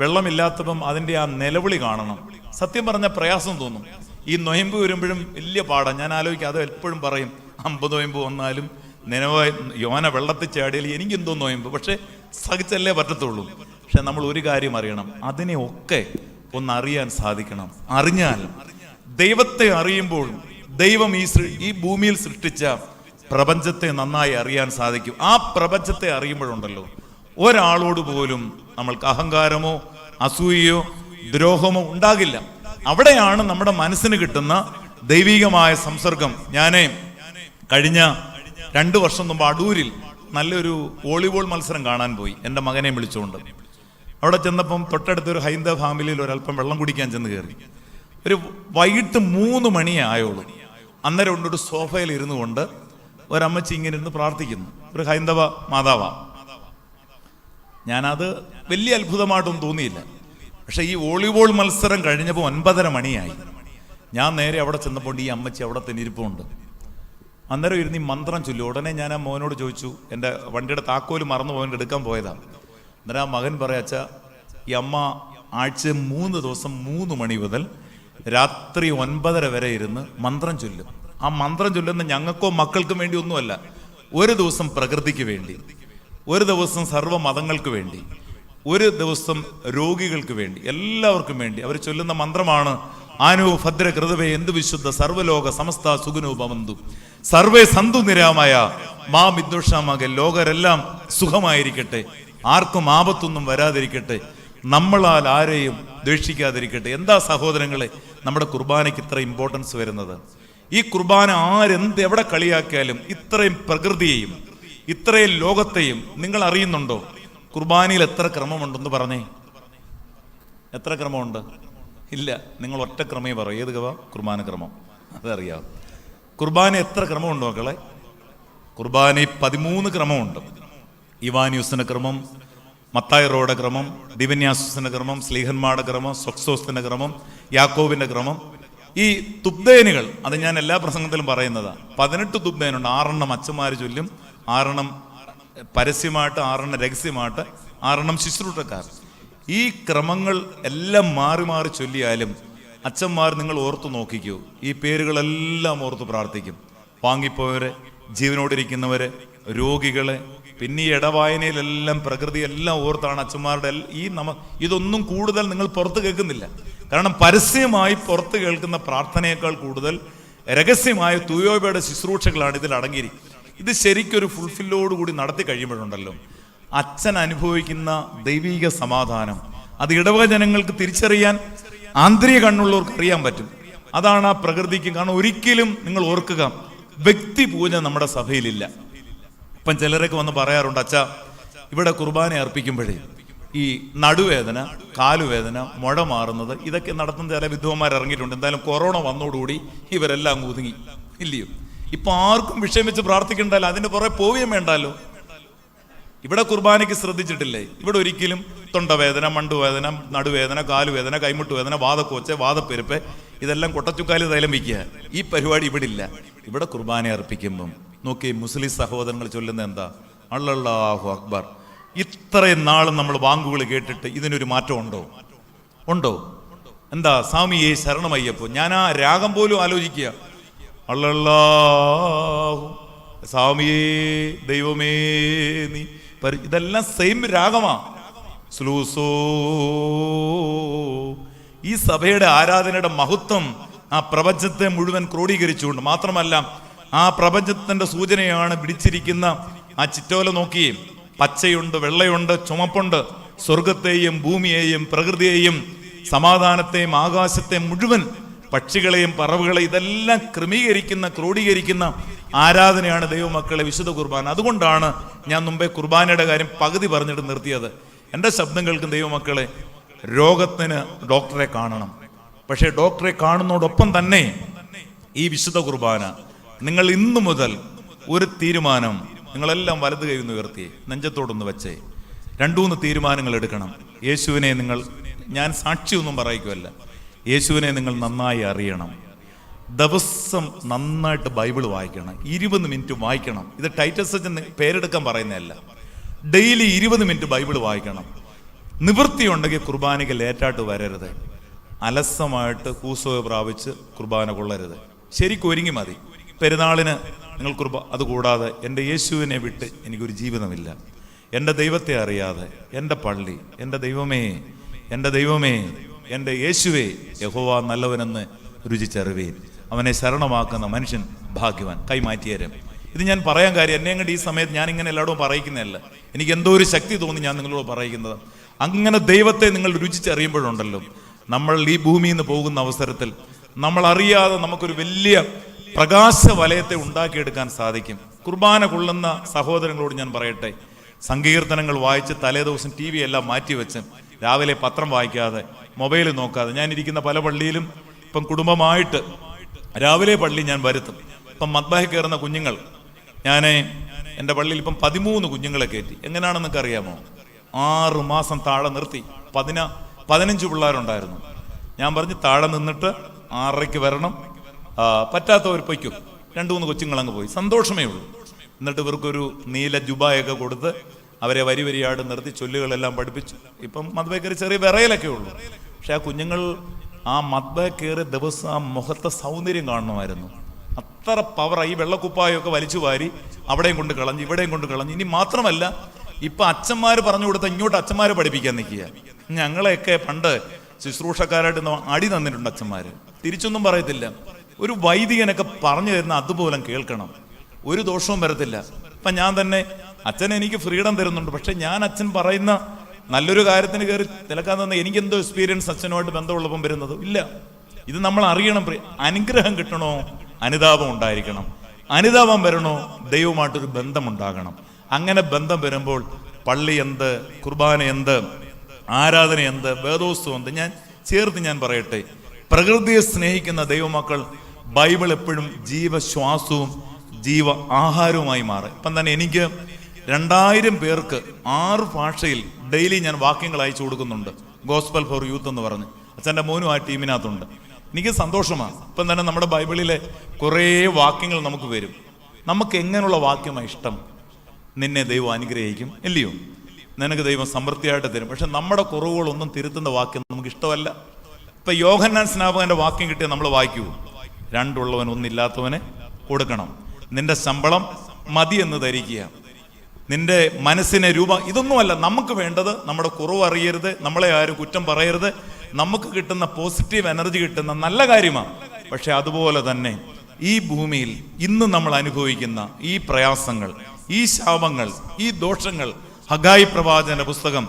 വെള്ളമില്ലാത്തപ്പം അതിൻ്റെ ആ നിലവിളി കാണണം. സത്യം പറഞ്ഞ പ്രയാസം തോന്നും. ഈ നൊയമ്പ് വരുമ്പോഴും വലിയ പാടാണ്. ഞാൻ ആലോചിക്കുക, അത് എപ്പോഴും പറയും, 50 നൊയമ്പ് വന്നാലും നിലവായി യോന വെള്ളത്തിൽ ചാടിയാൽ എനിക്കെന്തോ നൊയമ്പ്, പക്ഷെ സഹിച്ചല്ലേ പറ്റത്തുള്ളൂ. പക്ഷെ നമ്മൾ ഒരു കാര്യം അറിയണം, അതിനെ ഒക്കെ ഒന്നറിയാൻ സാധിക്കണം. അറിഞ്ഞാൽ, ദൈവത്തെ അറിയുമ്പോൾ ദൈവം ഈ ഭൂമിയിൽ സൃഷ്ടിച്ച പ്രപഞ്ചത്തെ നന്നായി അറിയാൻ സാധിക്കും. ആ പ്രപഞ്ചത്തെ അറിയുമ്പോഴുണ്ടല്ലോ, ഒരാളോട് പോലും നമ്മൾക്ക് അഹങ്കാരമോ അസൂയയോ ദ്രോഹമോ ഉണ്ടാകില്ല. അവിടെയാണ് നമ്മുടെ മനസ്സിന് കിട്ടുന്ന ദൈവികമായ സംസർഗം. ഞാനേ കഴിഞ്ഞ 2 വർഷം മുമ്പ് അടൂരിൽ നല്ലൊരു വോളിബോൾ മത്സരം കാണാൻ പോയി, എൻ്റെ മകനെ വിളിച്ചുകൊണ്ട്. അവിടെ ചെന്നപ്പം തൊട്ടടുത്തൊരു ഹൈന്ദവ ഫാമിലിയിൽ ഒരല്പം വെള്ളം കുടിക്കാൻ ചെന്ന് കയറി. ഒരു വൈകിട്ട് 3 മണിയേ ആയുള്ളൂ. അന്നേരം കൊണ്ടൊരു സോഫയിൽ ഇരുന്നു കൊണ്ട് ഒരമ്മച്ചി ഇങ്ങനെ ഇരുന്ന് പ്രാർത്ഥിക്കുന്നു. ഒരു ഹൈന്ദവ മാതാവാ. ഞാനത് വലിയ അത്ഭുതമായിട്ടൊന്നും തോന്നിയില്ല. പക്ഷെ ഈ വോളിബോൾ മത്സരം കഴിഞ്ഞപ്പോൾ 9:30 മണിയായി. ഞാൻ നേരെ അവിടെ ചെന്നപ്പോൾ ഈ അമ്മച്ചി അവിടെ തന്നെ ഇരിപ്പുണ്ട്. അന്നേരം ഇരുന്ന് ഈ മന്ത്രം ചൊല്ലു. ഉടനെ ഞാൻ ആ മോനോട് ചോദിച്ചു, എൻ്റെ വണ്ടിയുടെ താക്കോല് മറന്നു പോയിട്ട് എടുക്കാൻ പോയതാണ്. അന്നേരം ആ മകൻ പറയാച്ച, ഈ അമ്മ ആഴ്ച 3 ദിവസം 3 മണി മുതൽ രാത്രി 9:30 വരെ ഇരുന്ന് മന്ത്രം ചൊല്ലും. ആ മന്ത്രം ചൊല്ലുന്ന ഞങ്ങൾക്കോ മക്കൾക്കും വേണ്ടി ഒന്നുമല്ല, ഒരു ദിവസം പ്രകൃതിക്ക് വേണ്ടി, ഒരു ദിവസം സർവ്വ മതങ്ങൾക്ക് വേണ്ടി, ഒരു ദിവസം രോഗികൾക്ക് വേണ്ടി, എല്ലാവർക്കും വേണ്ടി അവർ ചൊല്ലുന്ന മന്ത്രമാണ് ആനോ ഭദ്ര കൃതവേ എന്തു വിശുദ്ധ സർവ്വലോക സമസ്ത സുഖനോ ഭവന്തു സർവേ സന്തു നിരാമായ മാ വിദ്വേഷമാകെ, ലോകരെല്ലാം സുഖമായിരിക്കട്ടെ, ആർക്കും ആപത്തൊന്നും വരാതിരിക്കട്ടെ, നമ്മളാൽ ആരെയും ദ്വേഷിക്കാതിരിക്കട്ടെ. എന്താ സഹോദരങ്ങളെ നമ്മുടെ കുർബാനയ്ക്ക് ഇത്ര ഇമ്പോർട്ടൻസ് വരുന്നത്? ഈ കുർബാന എവിടെ കളിയാക്കിയാലും ഇത്രയും പ്രകൃതിയെയും ഇത്രയും ലോകത്തെയും നിങ്ങൾ അറിയുന്നുണ്ടോ? കുർബാനയിൽ എത്ര ക്രമമുണ്ടെന്ന് പറഞ്ഞേ. എത്ര ക്രമമുണ്ട്? ഇല്ല, നിങ്ങൾ ഒറ്റ ക്രമേ പറയും. ഏത് കുർബാന ക്രമം? അതറിയാം. കുർബാന എത്ര ക്രമമുണ്ട് മക്കളെ? കുർബാന 13 ക്രമമുണ്ട്. ഇവാനിയൂസിന്റെ ക്രമം, മത്തായി റോയുടെ ക്രമം, ദിവന്യാസുസിന്റെ ക്രമം, സ്ലീഹന്മാരുടെ ക്രമം, സ്വക്സോസിന്റെ ക്രമം, യാക്കോബിന്റെ ക്രമം. ഈ തുബ്ദേനുകൾ, അത് ഞാൻ എല്ലാ പ്രസംഗത്തിലും പറയുന്നതാണ്. 18 തുബ്ദേനുണ്ട്. 6 അച്ഛന്മാർ ചൊല്ലും, 6 പരസ്യമായിട്ട്, 6 രഹസ്യമായിട്ട്, 6 ശുശ്രൂഷക്കാർ. ഈ ക്രമങ്ങൾ എല്ലാം മാറി മാറി ചൊല്ലിയാലും അച്ഛന്മാർ നിങ്ങൾ ഓർത്തു നോക്കിക്കൂ, ഈ പേരുകളെല്ലാം ഓർത്ത് പ്രാർത്ഥിക്കും. വാങ്ങിപ്പോയവരെ, ജീവനോടിരിക്കുന്നവരെ, രോഗികളെ, പിന്നെ ഈ ഇടവായനയിലെല്ലാം പ്രകൃതി എല്ലാം ഓർത്താണ് അച്ഛന്മാരുടെ ഇതൊന്നും കൂടുതൽ നിങ്ങൾ പുറത്ത് കേൾക്കുന്നില്ല. കാരണം പരസ്യമായി പുറത്ത് കേൾക്കുന്ന പ്രാർത്ഥനയേക്കാൾ കൂടുതൽ രഹസ്യമായ തുയോബയുടെ ശുശ്രൂഷകളാണ് ഇതിൽ അടങ്ങിയിരിക്കുന്നത്. ഇത് ശരിക്കൊരു ഫുൾഫില്ലോടുകൂടി നടത്തി കഴിയുമ്പോഴുണ്ടല്ലോ അച്ഛൻ അനുഭവിക്കുന്ന ദൈവിക സമാധാനം, അത് ഇടവക ജനങ്ങൾക്ക് തിരിച്ചറിയാൻ, ആന്തരിക കണ്ണുള്ളവർക്ക് അറിയാൻ പറ്റും. അതാണ് ആ പ്രകൃതിക്ക്. കാരണം ഒരിക്കലും നിങ്ങൾ ഓർക്കുക, വ്യക്തി പൂജ നമ്മുടെ സഭയിലില്ല. ഇപ്പം ചിലരൊക്കെ വന്ന് പറയാറുണ്ട്, അച്ഛാ ഇവിടെ കുർബാന അർപ്പിക്കുമ്പോഴേ ഈ നടുവേദന, കാലുവേദന, മുഴ മാറുന്നത്, ഇതൊക്കെ നടത്തുന്ന ചില വിദ്വാന്മാർ ഇറങ്ങിയിട്ടുണ്ട്. എന്തായാലും കൊറോണ വന്നോടുകൂടി ഇവരെല്ലാം ഒതുങ്ങി, ഇല്ലയോ? ഇപ്പൊ ആർക്കും വിഷയം വെച്ച് പ്രാർത്ഥിക്കണ്ടല്ലോ, അതിന്റെ പുറകെ പോവുകയും വേണ്ടല്ലോ. ഇവിടെ കുർബാനയ്ക്ക് ശ്രദ്ധിച്ചിട്ടില്ലേ? ഇവിടെ ഒരിക്കലും തൊണ്ടവേദന, മണ്ടുവേദന, നടുവേദന, കാലുവേദന, കൈമുട്ടുവേദന, വാദക്കോച്ച്, വാദപ്പെരുപ്പ്, ഇതെല്ലാം കൊട്ടച്ചുക്കാല് തൈലം വയ്ക്കുക, ഈ പരിപാടി ഇവിടെ ഇല്ല. ഇവിടെ കുർബാന അർപ്പിക്കുമ്പം നോക്കി മുസ്ലിം സഹോദരങ്ങൾ ചൊല്ലുന്ന എന്താ? അല്ലാഹു അക്ബർ. ഇത്രയും നാളും നമ്മൾ വാങ്കുകൾ കേട്ടിട്ട് ഇതിനൊരു മാറ്റം ഉണ്ടോ? ഉണ്ടോ? എന്താ? സ്വാമിയെ ശരണമയ്യപ്പോ. ഞാൻ ആ രാഗം പോലും ആലോചിക്കുക. അല്ലാഹു സ്വാമിയേ ദൈവമേ നീ, ഇതെല്ലാം സെയിം രാഗമാ. സ്ലൂസോ. ഈ സഭയുടെ ആരാധനയുടെ മഹത്വം ആ പ്രപഞ്ചത്തെ മുഴുവൻ ക്രോഡീകരിച്ചുകൊണ്ട് മാത്രമല്ല, ആ പ്രപഞ്ചത്തിന്റെ സൂചനയാണ് പിടിച്ചിരിക്കുന്ന ആ ചിറ്റോല. നോക്കിയേ, പച്ചയുണ്ട്, വെള്ളയുണ്ട്, ചുമപ്പുണ്ട്. സ്വർഗത്തെയും ഭൂമിയെയും പ്രകൃതിയെയും സമാധാനത്തെയും ആകാശത്തെയും മുഴുവൻ പക്ഷികളെയും പറവുകളെയും ഇതെല്ലാം ക്രോഡീകരിക്കുന്ന ആരാധനയാണ് ദൈവമക്കളെ വിശുദ്ധ കുർബാന. അതുകൊണ്ടാണ് ഞാൻ മുമ്പേ കുർബാനയുടെ കാര്യം പകുതി പറഞ്ഞിട്ട് നിർത്തിയത്. എൻ്റെ ശബ്ദം കേൾക്കുന്ന ദൈവമക്കളെ, രോഗത്തിന് ഡോക്ടറെ കാണണം. പക്ഷേ ഡോക്ടറെ കാണുന്നതോടൊപ്പം തന്നെ ഈ വിശുദ്ധ കുർബാന, നിങ്ങൾ ഇന്നു മുതൽ ഒരു തീരുമാനം, നിങ്ങളെല്ലാം വലത് കൈ ഒന്ന് ഉയർത്തി നെഞ്ചത്തോടൊന്ന് വെച്ചേ 2-3 തീരുമാനങ്ങൾ എടുക്കണം. യേശുവിനെ നിങ്ങൾ, ഞാൻ സാക്ഷിയൊന്നും പറയിക്കുമല്ല, യേശുവിനെ നിങ്ങൾ നന്നായി അറിയണം. ദിവസം നന്നായിട്ട് ബൈബിൾ വായിക്കണം. 20 മിനിറ്റ് വായിക്കണം. ഇത് ടൈറ്റസ് അച്ഛൻ പേരെടുക്കാൻ പറയുന്നതല്ല. ഡെയിലി 20 മിനിറ്റ് ബൈബിൾ വായിക്കണം. നിവൃത്തിയുണ്ടെങ്കിൽ കുർബാനയ്ക്ക് ലേറ്റായിട്ട് വരരുത്. അലസമായിട്ട് കൂസോയെ പ്രാപിച്ച് കുർബാന കൊള്ളരുത്. ശരിക്കും ഒരുങ്ങി മതി. പെരുന്നാളിന് നിങ്ങൾ അതുകൂടാതെ എൻ്റെ യേശുവിനെ വിട്ട് എനിക്കൊരു ജീവിതമില്ല. എൻ്റെ ദൈവത്തെ അറിയാതെ എൻ്റെ പള്ളി, എൻ്റെ ദൈവമേ, എൻ്റെ ദൈവമേ, എൻ്റെ യേശുവേ, യഹോവ നല്ലവനെന്ന് രുചിച്ചറിവേൻ. അവനെ ശരണമാക്കുന്ന മനുഷ്യൻ ഭാഗ്യവാൻ. കൈമാറ്റിയേരും. ഇത് ഞാൻ പറയാൻ കാര്യം, എന്നെ അങ്ങോട്ട് ഈ സമയത്ത് ഞാൻ ഇങ്ങനെ എല്ലായിടവും പറയിക്കുന്നതല്ല. എനിക്ക് എന്തോ ഒരു ശക്തി തോന്നി ഞാൻ നിങ്ങളോട് പറയിക്കുന്നത്. അങ്ങനെ ദൈവത്തെ നിങ്ങൾ രുചിച്ചറിയുമ്പോഴുണ്ടല്ലോ, നമ്മൾ ഈ ഭൂമിയിൽ നിന്ന് പോകുന്ന അവസരത്തിൽ നമ്മൾ അറിയാതെ നമുക്കൊരു വലിയ പ്രകാശ വലയത്തെ ഉണ്ടാക്കിയെടുക്കാൻ സാധിക്കും. കുർബാന കൊള്ളുന്ന സഹോദരങ്ങളോട് ഞാൻ പറയട്ടെ, സങ്കീർത്തനങ്ങൾ വായിച്ച് തലേദിവസം TV എല്ലാം മാറ്റിവെച്ച് രാവിലെ പത്രം വായിക്കാതെ മൊബൈൽ നോക്കാതെ, ഞാൻ ഇരിക്കുന്ന പല പള്ളിയിലും ഇപ്പം കുടുംബമായിട്ട് രാവിലെ പള്ളി ഞാൻ വരുത്തും. ഇപ്പം മദ്ബാഹി കയറുന്ന കുഞ്ഞുങ്ങൾ, ഞാൻ എൻ്റെ പള്ളിയിൽ ഇപ്പം 13 കുഞ്ഞുങ്ങളെ കയറ്റി. എങ്ങനെയാണെന്നൊക്കെ അറിയാമോ? 6 മാസം താഴെ നിർത്തി. 15 പിള്ളേരുണ്ടായിരുന്നു. ഞാൻ പറഞ്ഞു താഴെ നിന്നിട്ട് 6:30 വരണം, പറ്റാത്തവർ പൊയ്ക്കും. 2-3 കൊച്ചുങ്ങൾ അങ്ങ് പോയി. സന്തോഷമേ ഉള്ളൂ. എന്നിട്ട് ഇവർക്കൊരു നീല ജുബായൊക്കെ കൊടുത്ത് അവരെ വരിയാട് നിർത്തി ചൊല്ലുകളെല്ലാം പഠിപ്പിച്ചു. ഇപ്പം മദ്ബാഹി കയറി ചെറിയ വിറയലൊക്കെ ഉള്ളൂ. പക്ഷെ ആ കുഞ്ഞുങ്ങൾ ആ മദ്ബാഹി കയറിയ ദിവസം ആ മുഖത്തെ സൗന്ദര്യം കാണണമായിരുന്നു. അത്ര പവർ. ഈ വെള്ളക്കുപ്പായൊക്കെ വലിച്ചു വാരി അവിടെയും കൊണ്ട് കളഞ്ഞ് ഇവിടെയും കൊണ്ട് കളഞ്ഞ്. ഇനി മാത്രമല്ല, ഇപ്പൊ അച്ഛന്മാർ പറഞ്ഞു കൊടുത്ത ഇങ്ങോട്ട് അച്ഛന്മാരെ പഠിപ്പിക്കാൻ നിൽക്കുക. ഞങ്ങളെയൊക്കെ പണ്ട് ശുശ്രൂഷക്കാരായിട്ട് അടി തന്നിട്ടുണ്ട് അച്ഛന്മാര്. തിരിച്ചൊന്നും പറയത്തില്ല. ഒരു വൈദികനൊക്കെ പറഞ്ഞു തരുന്ന അതുപോലെ കേൾക്കണം. ഒരു ദോഷവും വരത്തില്ല. ഇപ്പൊ ഞാൻ തന്നെ അച്ഛൻ എനിക്ക് ഫ്രീഡം തരുന്നുണ്ട്. പക്ഷെ ഞാൻ അച്ഛൻ പറയുന്ന നല്ലൊരു കാര്യത്തിന് കയറി തിലക്കാൻ തന്നെ എനിക്കെന്തോ എക്സ്പീരിയൻസ് അച്ഛനുമായിട്ട് ബന്ധമുള്ളപ്പം വരുന്നത് ഇല്ല. ഇത് നമ്മൾ അറിയണം. അനുഗ്രഹം കിട്ടണോ അനുതാപം ഉണ്ടായിരിക്കണം. അനുതാപം വരണോ ദൈവമായിട്ടൊരു ബന്ധമുണ്ടാകണം. അങ്ങനെ ബന്ധം വരുമ്പോൾ പള്ളി എന്ത്, കുർബാന എന്ത്, ആരാധന എന്ത്, വേദോത്സവം എന്ത്, ഞാൻ ചേർത്ത് ഞാൻ പറയട്ടെ, പ്രകൃതിയെ സ്നേഹിക്കുന്ന ദൈവമക്കൾ ബൈബിൾ എപ്പോഴും ജീവശ്വാസവും ജീവ ആഹാരവുമായി മാറും. ഇപ്പം തന്നെ എനിക്ക് 2000 പേർക്ക് 6 ഭാഷയിൽ ഡെയിലി ഞാൻ വാക്യങ്ങൾ അയച്ചു കൊടുക്കുന്നുണ്ട്. ഗോസ്പൽ ഫോർ യൂത്ത് എന്ന് പറഞ്ഞ് അച്ഛൻ്റെ മോനും ആ ടീമിനകത്തുണ്ട്. എനിക്ക് സന്തോഷമാണ്. ഇപ്പം തന്നെ നമ്മുടെ ബൈബിളിലെ കുറേ വാക്യങ്ങൾ നമുക്ക് വരും. നമുക്ക് എങ്ങനെയുള്ള വാക്യമാണ് ഇഷ്ടം? നിന്നെ ദൈവം അനുഗ്രഹിക്കും, ഇല്ലയോ? നിനക്ക് ദൈവം സമൃദ്ധിയായിട്ട് തരും. പക്ഷെ നമ്മുടെ കുറവുകളൊന്നും തിരുത്തുന്ന വാക്യം നമുക്ക് ഇഷ്ടമല്ല. ഇപ്പൊ യോഹന്നാൻ സ്നാപകന്റെ വാക്യം കിട്ടിയാൽ നമ്മൾ വായിക്കൂ. 2 ഉള്ളവൻ 1 ഇല്ലാത്തവനെ കൊടുക്കണം. നിന്റെ ശമ്പളം മതി എന്ന് ധരിക്കുക. നിന്റെ മനസ്സിനെ ഇതൊന്നുമല്ല നമുക്ക് വേണ്ടത്. നമ്മുടെ കുറവ് അറിയരുത്, നമ്മളെ ആരും കുറ്റം പറയരുത്. നമുക്ക് കിട്ടുന്ന പോസിറ്റീവ് എനർജി കിട്ടുന്ന നല്ല കാര്യമാണ്. പക്ഷെ അതുപോലെ തന്നെ ഈ ഭൂമിയിൽ ഇന്ന് നമ്മൾ അനുഭവിക്കുന്ന ഈ പ്രയാസങ്ങൾ, ഈ ശാപങ്ങൾ, ഈ ദോഷങ്ങൾ, ഹഗായി പ്രവാചകന്റെ പുസ്തകം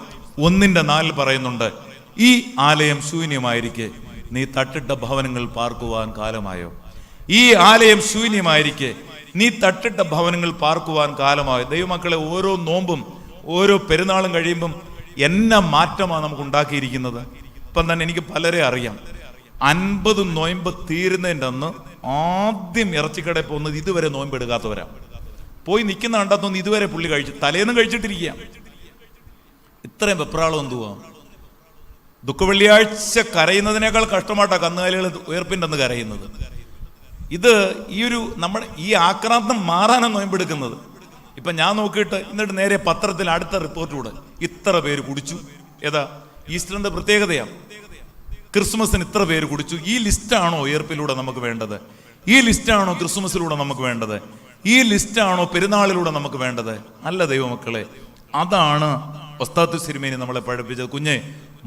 1:4 പറയുന്നുണ്ട്, ഈ ആലയം ശൂന്യമായിരിക്കെ നീ തട്ടിട്ട ഭവനങ്ങൾ പാർക്കുവാൻ കാലമായോ? ഈ ആലയം ശൂന്യമായിരിക്കെ നീ തട്ടിട്ട ഭവനങ്ങൾ പാർക്കുവാൻ കാലമായോ? ദൈവമക്കളെ, ഓരോ നോമ്പും ഓരോ പെരുന്നാളും കഴിയുമ്പം എന്ന മാറ്റമാണ് നമുക്ക് ഉണ്ടാക്കിയിരിക്കുന്നത്. ഇപ്പം തന്നെ എനിക്ക് പലരെ അറിയാം. 50 നോയമ്പ് തീരുന്നതിൻ്റെ അന്ന് ആദ്യം ഇറച്ചിക്കടയിൽ പോകുന്നത് ഇതുവരെ നോയമ്പ് എടുക്കാത്തവരാ. പോയി നിൽക്കുന്ന കണ്ടാത്തൊന്ന് ഇതുവരെ പുള്ളി തലേന്നും കഴിച്ചിട്ടിരിക്കുക. ഇത്രയും വെപ്രാളം എന്തുവാ? ദുഃഖവെള്ളിയാഴ്ച കരയുന്നതിനേക്കാൾ കഷ്ടമായിട്ടാണ് കന്നുകാലികൾ ഉയർപ്പിൻ്റെ അന്ന് കരയുന്നത്. ഇത് നമ്മുടെ ഈ ആക്രാന്തം മാറാനാണ് നോയമ്പെടുക്കുന്നത്. ഇപ്പം ഞാൻ നോക്കിയിട്ട് എന്നിട്ട് നേരെ പത്രത്തിൽ അടുത്ത റിപ്പോർട്ടൂടെ ഇത്ര പേര് കുടിച്ചു. ഏതാ? ഈസ്റ്ററിന്റെ പ്രത്യേകതയാണ്. ക്രിസ്മസിന് ഇത്ര പേര് കുടിച്ചു. ഈ ലിസ്റ്റാണോ ഉയർപ്പിലൂടെ നമുക്ക് വേണ്ടത്? ഈ ലിസ്റ്റാണോ ക്രിസ്മസിലൂടെ നമുക്ക് വേണ്ടത്? ഈ ലിസ്റ്റാണോ പെരുന്നാളിലൂടെ നമുക്ക് വേണ്ടത്? അല്ല ദൈവമക്കളെ, അതാണ് ഒസ്താത്ത് സിരിമേനി നമ്മളെ പഠിപ്പിച്ചത്. കുഞ്ഞെ,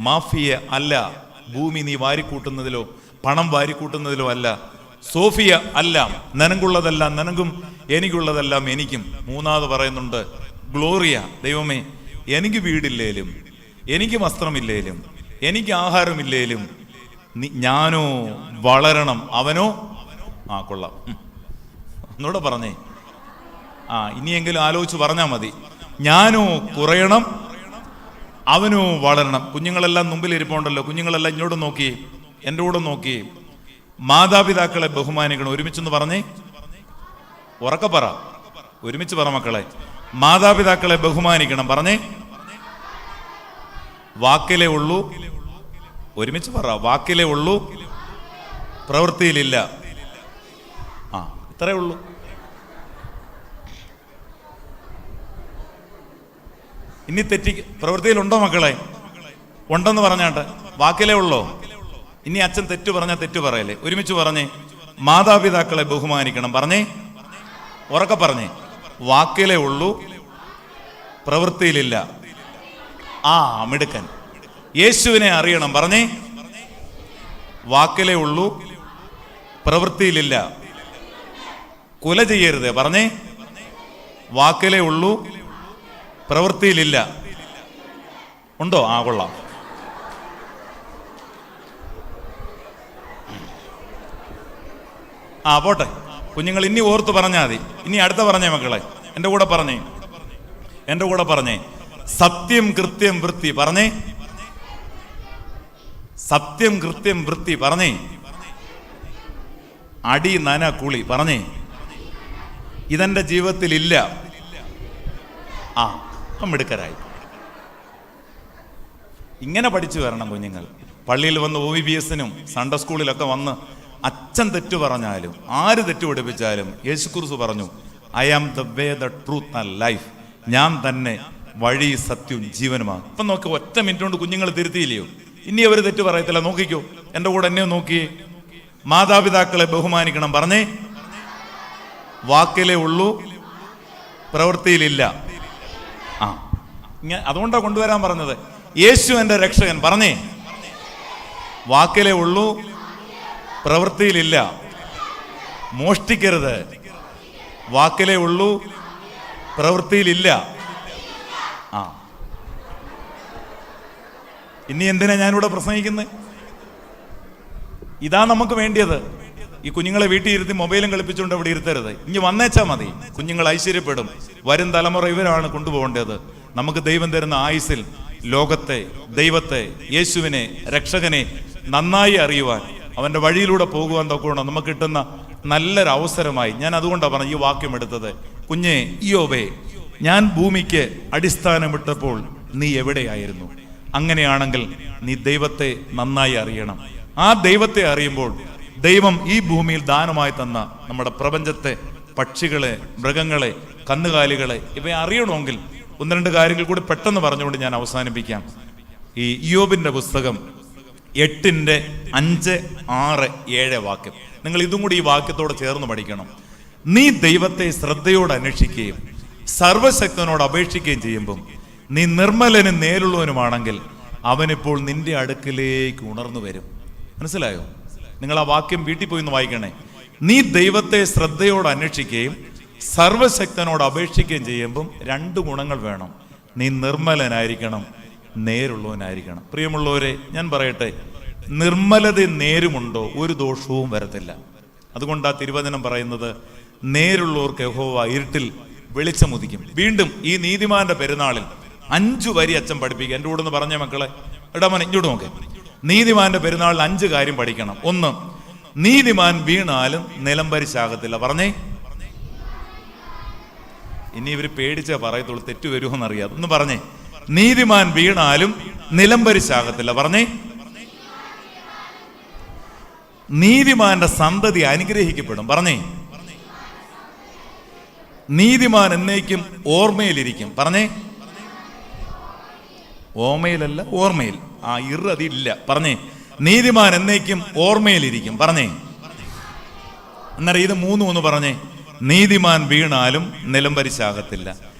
മാഫിയ അല്ല. ഭൂമി നീ വാരിക്കൂട്ടുന്നതിലോ പണം വാരിക്കൂട്ടുന്നതിലോ അല്ല. സോഫിയ അല്ല. നിനക്കുള്ളതെല്ലാം നിനക്കും, എനിക്കുള്ളതെല്ലാം എനിക്കും. 3ാമത് പറയുന്നുണ്ട് ഗ്ലോറിയ. ദൈവമേ, എനിക്ക് വീടില്ലേലും, എനിക്ക് വസ്ത്രമില്ലേലും, എനിക്ക് ആഹാരമില്ലേലും ഞാനോ വളരണം, അവനോ കൊള്ളാം. ഒന്നുകൂടെ പറഞ്ഞേ. ഇനിയെങ്കിലും ആലോചിച്ച് പറഞ്ഞാൽ മതി. ഞാനോ കുറയണം, അവനോ വളരണം. കുഞ്ഞുങ്ങളെല്ലാം മുമ്പിലിരിപ്പുണ്ടല്ലോ. കുഞ്ഞുങ്ങളെല്ലാം ഇങ്ങോട്ട് നോക്കി, എൻ്റെ കൂടെ നോക്കി. മാതാപിതാക്കളെ ബഹുമാനിക്കണം. ഒരുമിച്ചൊന്ന് പറഞ്ഞേ, ഉറക്കെ പറ, ഒരുമിച്ച് പറ മക്കളെ. മാതാപിതാക്കളെ ബഹുമാനിക്കണം. പറഞ്ഞേ, വാക്കിലേ ഉള്ളൂ. ഒരുമിച്ച് പറ, വാക്കിലേ ഉള്ളൂ, പ്രവൃത്തിയിലില്ല. ഇത്രയേ ഉള്ളൂ. ഇനി പ്രവൃത്തിയിലുണ്ടോ മക്കളെ? ഉണ്ടെന്ന് പറഞ്ഞാട്ടെ. വാക്കിലേ ഉള്ളോ? ഇനി അച്ഛൻ തെറ്റു പറഞ്ഞാൽ തെറ്റു പറയല്ലേ? ഒരുമിച്ച് പറഞ്ഞേ, മാതാപിതാക്കളെ ബഹുമാനിക്കണം. പറഞ്ഞേ, ഉറക്കെ പറഞ്ഞേ. വാക്കിലേ ഉള്ളൂ, പ്രവൃത്തിയിലില്ല. മിടുക്കൻ. യേശുവിനെ അറിയണം. പറഞ്ഞേ, വാക്കിലേ ഉള്ളൂ, പ്രവൃത്തിയിലില്ല. കൊല ചെയ്യരുത്. പറഞ്ഞേ, വാക്കിലേ ഉള്ളൂ, പ്രവൃത്തിയിലില്ല. ഉണ്ടോ? കൊള്ളാം. പോട്ടെ കുഞ്ഞുങ്ങൾ, ഇനി ഓർത്ത് പറഞ്ഞാൽ മതി. ഇനി അടുത്ത പറഞ്ഞേ മക്കളെ, എൻ്റെ കൂടെ പറഞ്ഞേ. സത്യം കൃത്യം വൃത്തി. പറഞ്ഞേ, സത്യം കൃത്യം വൃത്തി. പറഞ്ഞേ, അടി നന കുളി. പറഞ്ഞേ, ഇതെന്റെ ജീവിതത്തിൽ ഇല്ല. മിടുക്കരായി. ഇങ്ങനെ പഠിച്ചു വരണം കുഞ്ഞുങ്ങൾ. പള്ളിയിൽ വന്ന് OVBS-നും സൺഡേ സ്കൂളിലൊക്കെ വന്ന് അച്ഛൻ തെറ്റു പറഞ്ഞാലും ആര് തെറ്റു പഠിപ്പിച്ചാലും യേശുക്രിസ്തു പറഞ്ഞു, I am the way, the truth and life. ഞാൻ തന്നെ വഴി, സത്യവും ജീവനുമാണ്. ഇപ്പം നോക്കി, ഒറ്റ മിനിറ്റ് കൊണ്ട് കുഞ്ഞുങ്ങൾ തിരുത്തിയില്ലയോ? ഇനി അവർ തെറ്റു പറയത്തില്ല. നോക്കിക്കോ, എൻ്റെ കൂടെ എന്നെ നോക്കിയേ. മാതാപിതാക്കളെ ബഹുമാനിക്കണം. പറഞ്ഞേ, വാക്കിലേ ഉള്ളൂ, പ്രവൃത്തിയിലില്ല. അതുകൊണ്ടാണ് കൊണ്ടുവരാൻ പറഞ്ഞത്. യേശു എൻ്റെ രക്ഷകൻ. പറഞ്ഞേ, വാക്കിലേ ഉള്ളൂ, പ്രവൃത്തിയിലില്ല. മോഷ്ടിക്കരുത്. വാക്കിലേ ഉള്ളൂ, പ്രവൃത്തിയിലില്ല. ഇനി എന്തിനാ ഞാനിവിടെ പ്രസംഗിക്കുന്നത്? ഇതാ നമുക്ക് വേണ്ടിയത്. ഈ കുഞ്ഞുങ്ങളെ വീട്ടിൽ ഇരുത്തി മൊബൈലും കളിപ്പിച്ചുകൊണ്ട് അവിടെ ഇരുത്തരുത്. ഇനി വന്നേച്ചാൽ മതി. കുഞ്ഞുങ്ങൾ ഐശ്വര്യപ്പെടും. വരും തലമുറ ഇവരാണ് കൊണ്ടുപോകേണ്ടത്. നമുക്ക് ദൈവം തരുന്ന ആയുസ്സിൽ ലോകത്തെ, ദൈവത്തെ, യേശുവിനെ, രക്ഷകനെ നന്നായി അറിയുവാൻ, അവൻ്റെ വഴിയിലൂടെ പോകുവാൻ തൊക്കണം നമുക്ക് കിട്ടുന്ന നല്ലൊരു അവസരമായി. ഞാൻ അതുകൊണ്ടാണ് പറഞ്ഞ ഈ വാക്യം എടുത്തത്. കുഞ്ഞെ ഇയ്യോബേ, ഞാൻ ഭൂമിക്ക് അടിസ്ഥാനമിട്ടപ്പോൾ നീ എവിടെയായിരുന്നു? അങ്ങനെയാണെങ്കിൽ നീ ദൈവത്തെ നന്നായി അറിയണം. ആ ദൈവത്തെ അറിയുമ്പോൾ ദൈവം ഈ ഭൂമിയിൽ ദാനമായി തന്ന നമ്മുടെ പ്രപഞ്ചത്തെ, പക്ഷികളെ, മൃഗങ്ങളെ, കന്നുകാലികളെ, ഇവയെ അറിയണമെങ്കിൽ ഒന്ന് രണ്ട് കാര്യങ്ങൾ കൂടി പെട്ടെന്ന് പറഞ്ഞുകൊണ്ട് ഞാൻ അവസാനിപ്പിക്കാം. ഈ ഇയ്യോബിന്റെ പുസ്തകം 8:5, 6, 7 വാക്യം, നിങ്ങൾ ഇതും കൂടി ഈ വാക്യത്തോടെ ചേർന്ന് പഠിക്കണം. നീ ദൈവത്തെ ശ്രദ്ധയോടെ അന്വേഷിക്കുകയും സർവശക്തനോട് അപേക്ഷിക്കുകയും ചെയ്യുമ്പം നീ നിർമ്മലനും നേരുള്ളവനുമാണെങ്കിൽ അവനിപ്പോൾ നിന്റെ അടുക്കിലേക്ക് ഉണർന്നു വരും. മനസ്സിലായോ? നിങ്ങൾ ആ വാക്യം വീട്ടിൽ പോയി ഒന്ന് വായിക്കണേ. നീ ദൈവത്തെ ശ്രദ്ധയോടെ അന്വേഷിക്കുകയും സർവശക്തനോട് അപേക്ഷിക്കുകയും ചെയ്യുമ്പം 2 ഗുണങ്ങൾ വേണം. നീ നിർമ്മലനായിരിക്കണം, നേരുള്ളവനായിരിക്കണം. പ്രിയമുള്ളവരെ, ഞാൻ പറയട്ടെ, നിർമ്മലത നേരുമുണ്ടോ ഒരു ദോഷവും വരത്തില്ല. അതുകൊണ്ടാ തിരുവചനം പറയുന്നത്, നേരുള്ളവർക്ക് യഹോവ ഇരുട്ടിൽ വെളിച്ചമുദിക്കും. വീണ്ടും ഈ നീതിമാന്റെ പെരുന്നാളിൽ 5 വരി അച്ഛൻ പഠിപ്പിക്കുക. എൻ്റെ കൂടെ ഒന്ന് പറഞ്ഞ മക്കളെ, ഇടമന ഇങ്ങോട്ട് നോക്കെ. നീതിമാന്റെ പെരുന്നാളിൽ 5 കാര്യം പഠിക്കണം. 1, നീതിമാൻ വീണാലും നിലംപരിശാകത്തില്ല. പറഞ്ഞേ, ഇനി ഇവര് പേടിച്ചാ പറയത്തുള്ളൂ, തെറ്റു വരുമോന്നറിയാം. ഒന്ന് പറഞ്ഞേ, നീതിമാൻ വീണാലും നിലംപരിശാകത്തില്ല. പറഞ്ഞേ, നീതിമാന്റെ സന്തതി അനുഗ്രഹിക്കപ്പെടും. പറഞ്ഞേ, നീതിമാൻ എന്നേക്കും ഓർമ്മയിലിരിക്കും. പറഞ്ഞേ, ഓർമ്മയിലല്ല, ഓർമ്മയിൽ. അതില്ല. പറഞ്ഞേ, നീതിമാൻ എന്നേക്കും ഓർമ്മയിലിരിക്കും. പറഞ്ഞേ, അന്നേരം ഇത് 3 പറഞ്ഞേ. നീതിമാൻ വീണാലും നിലംപരിശാകത്തില്ല,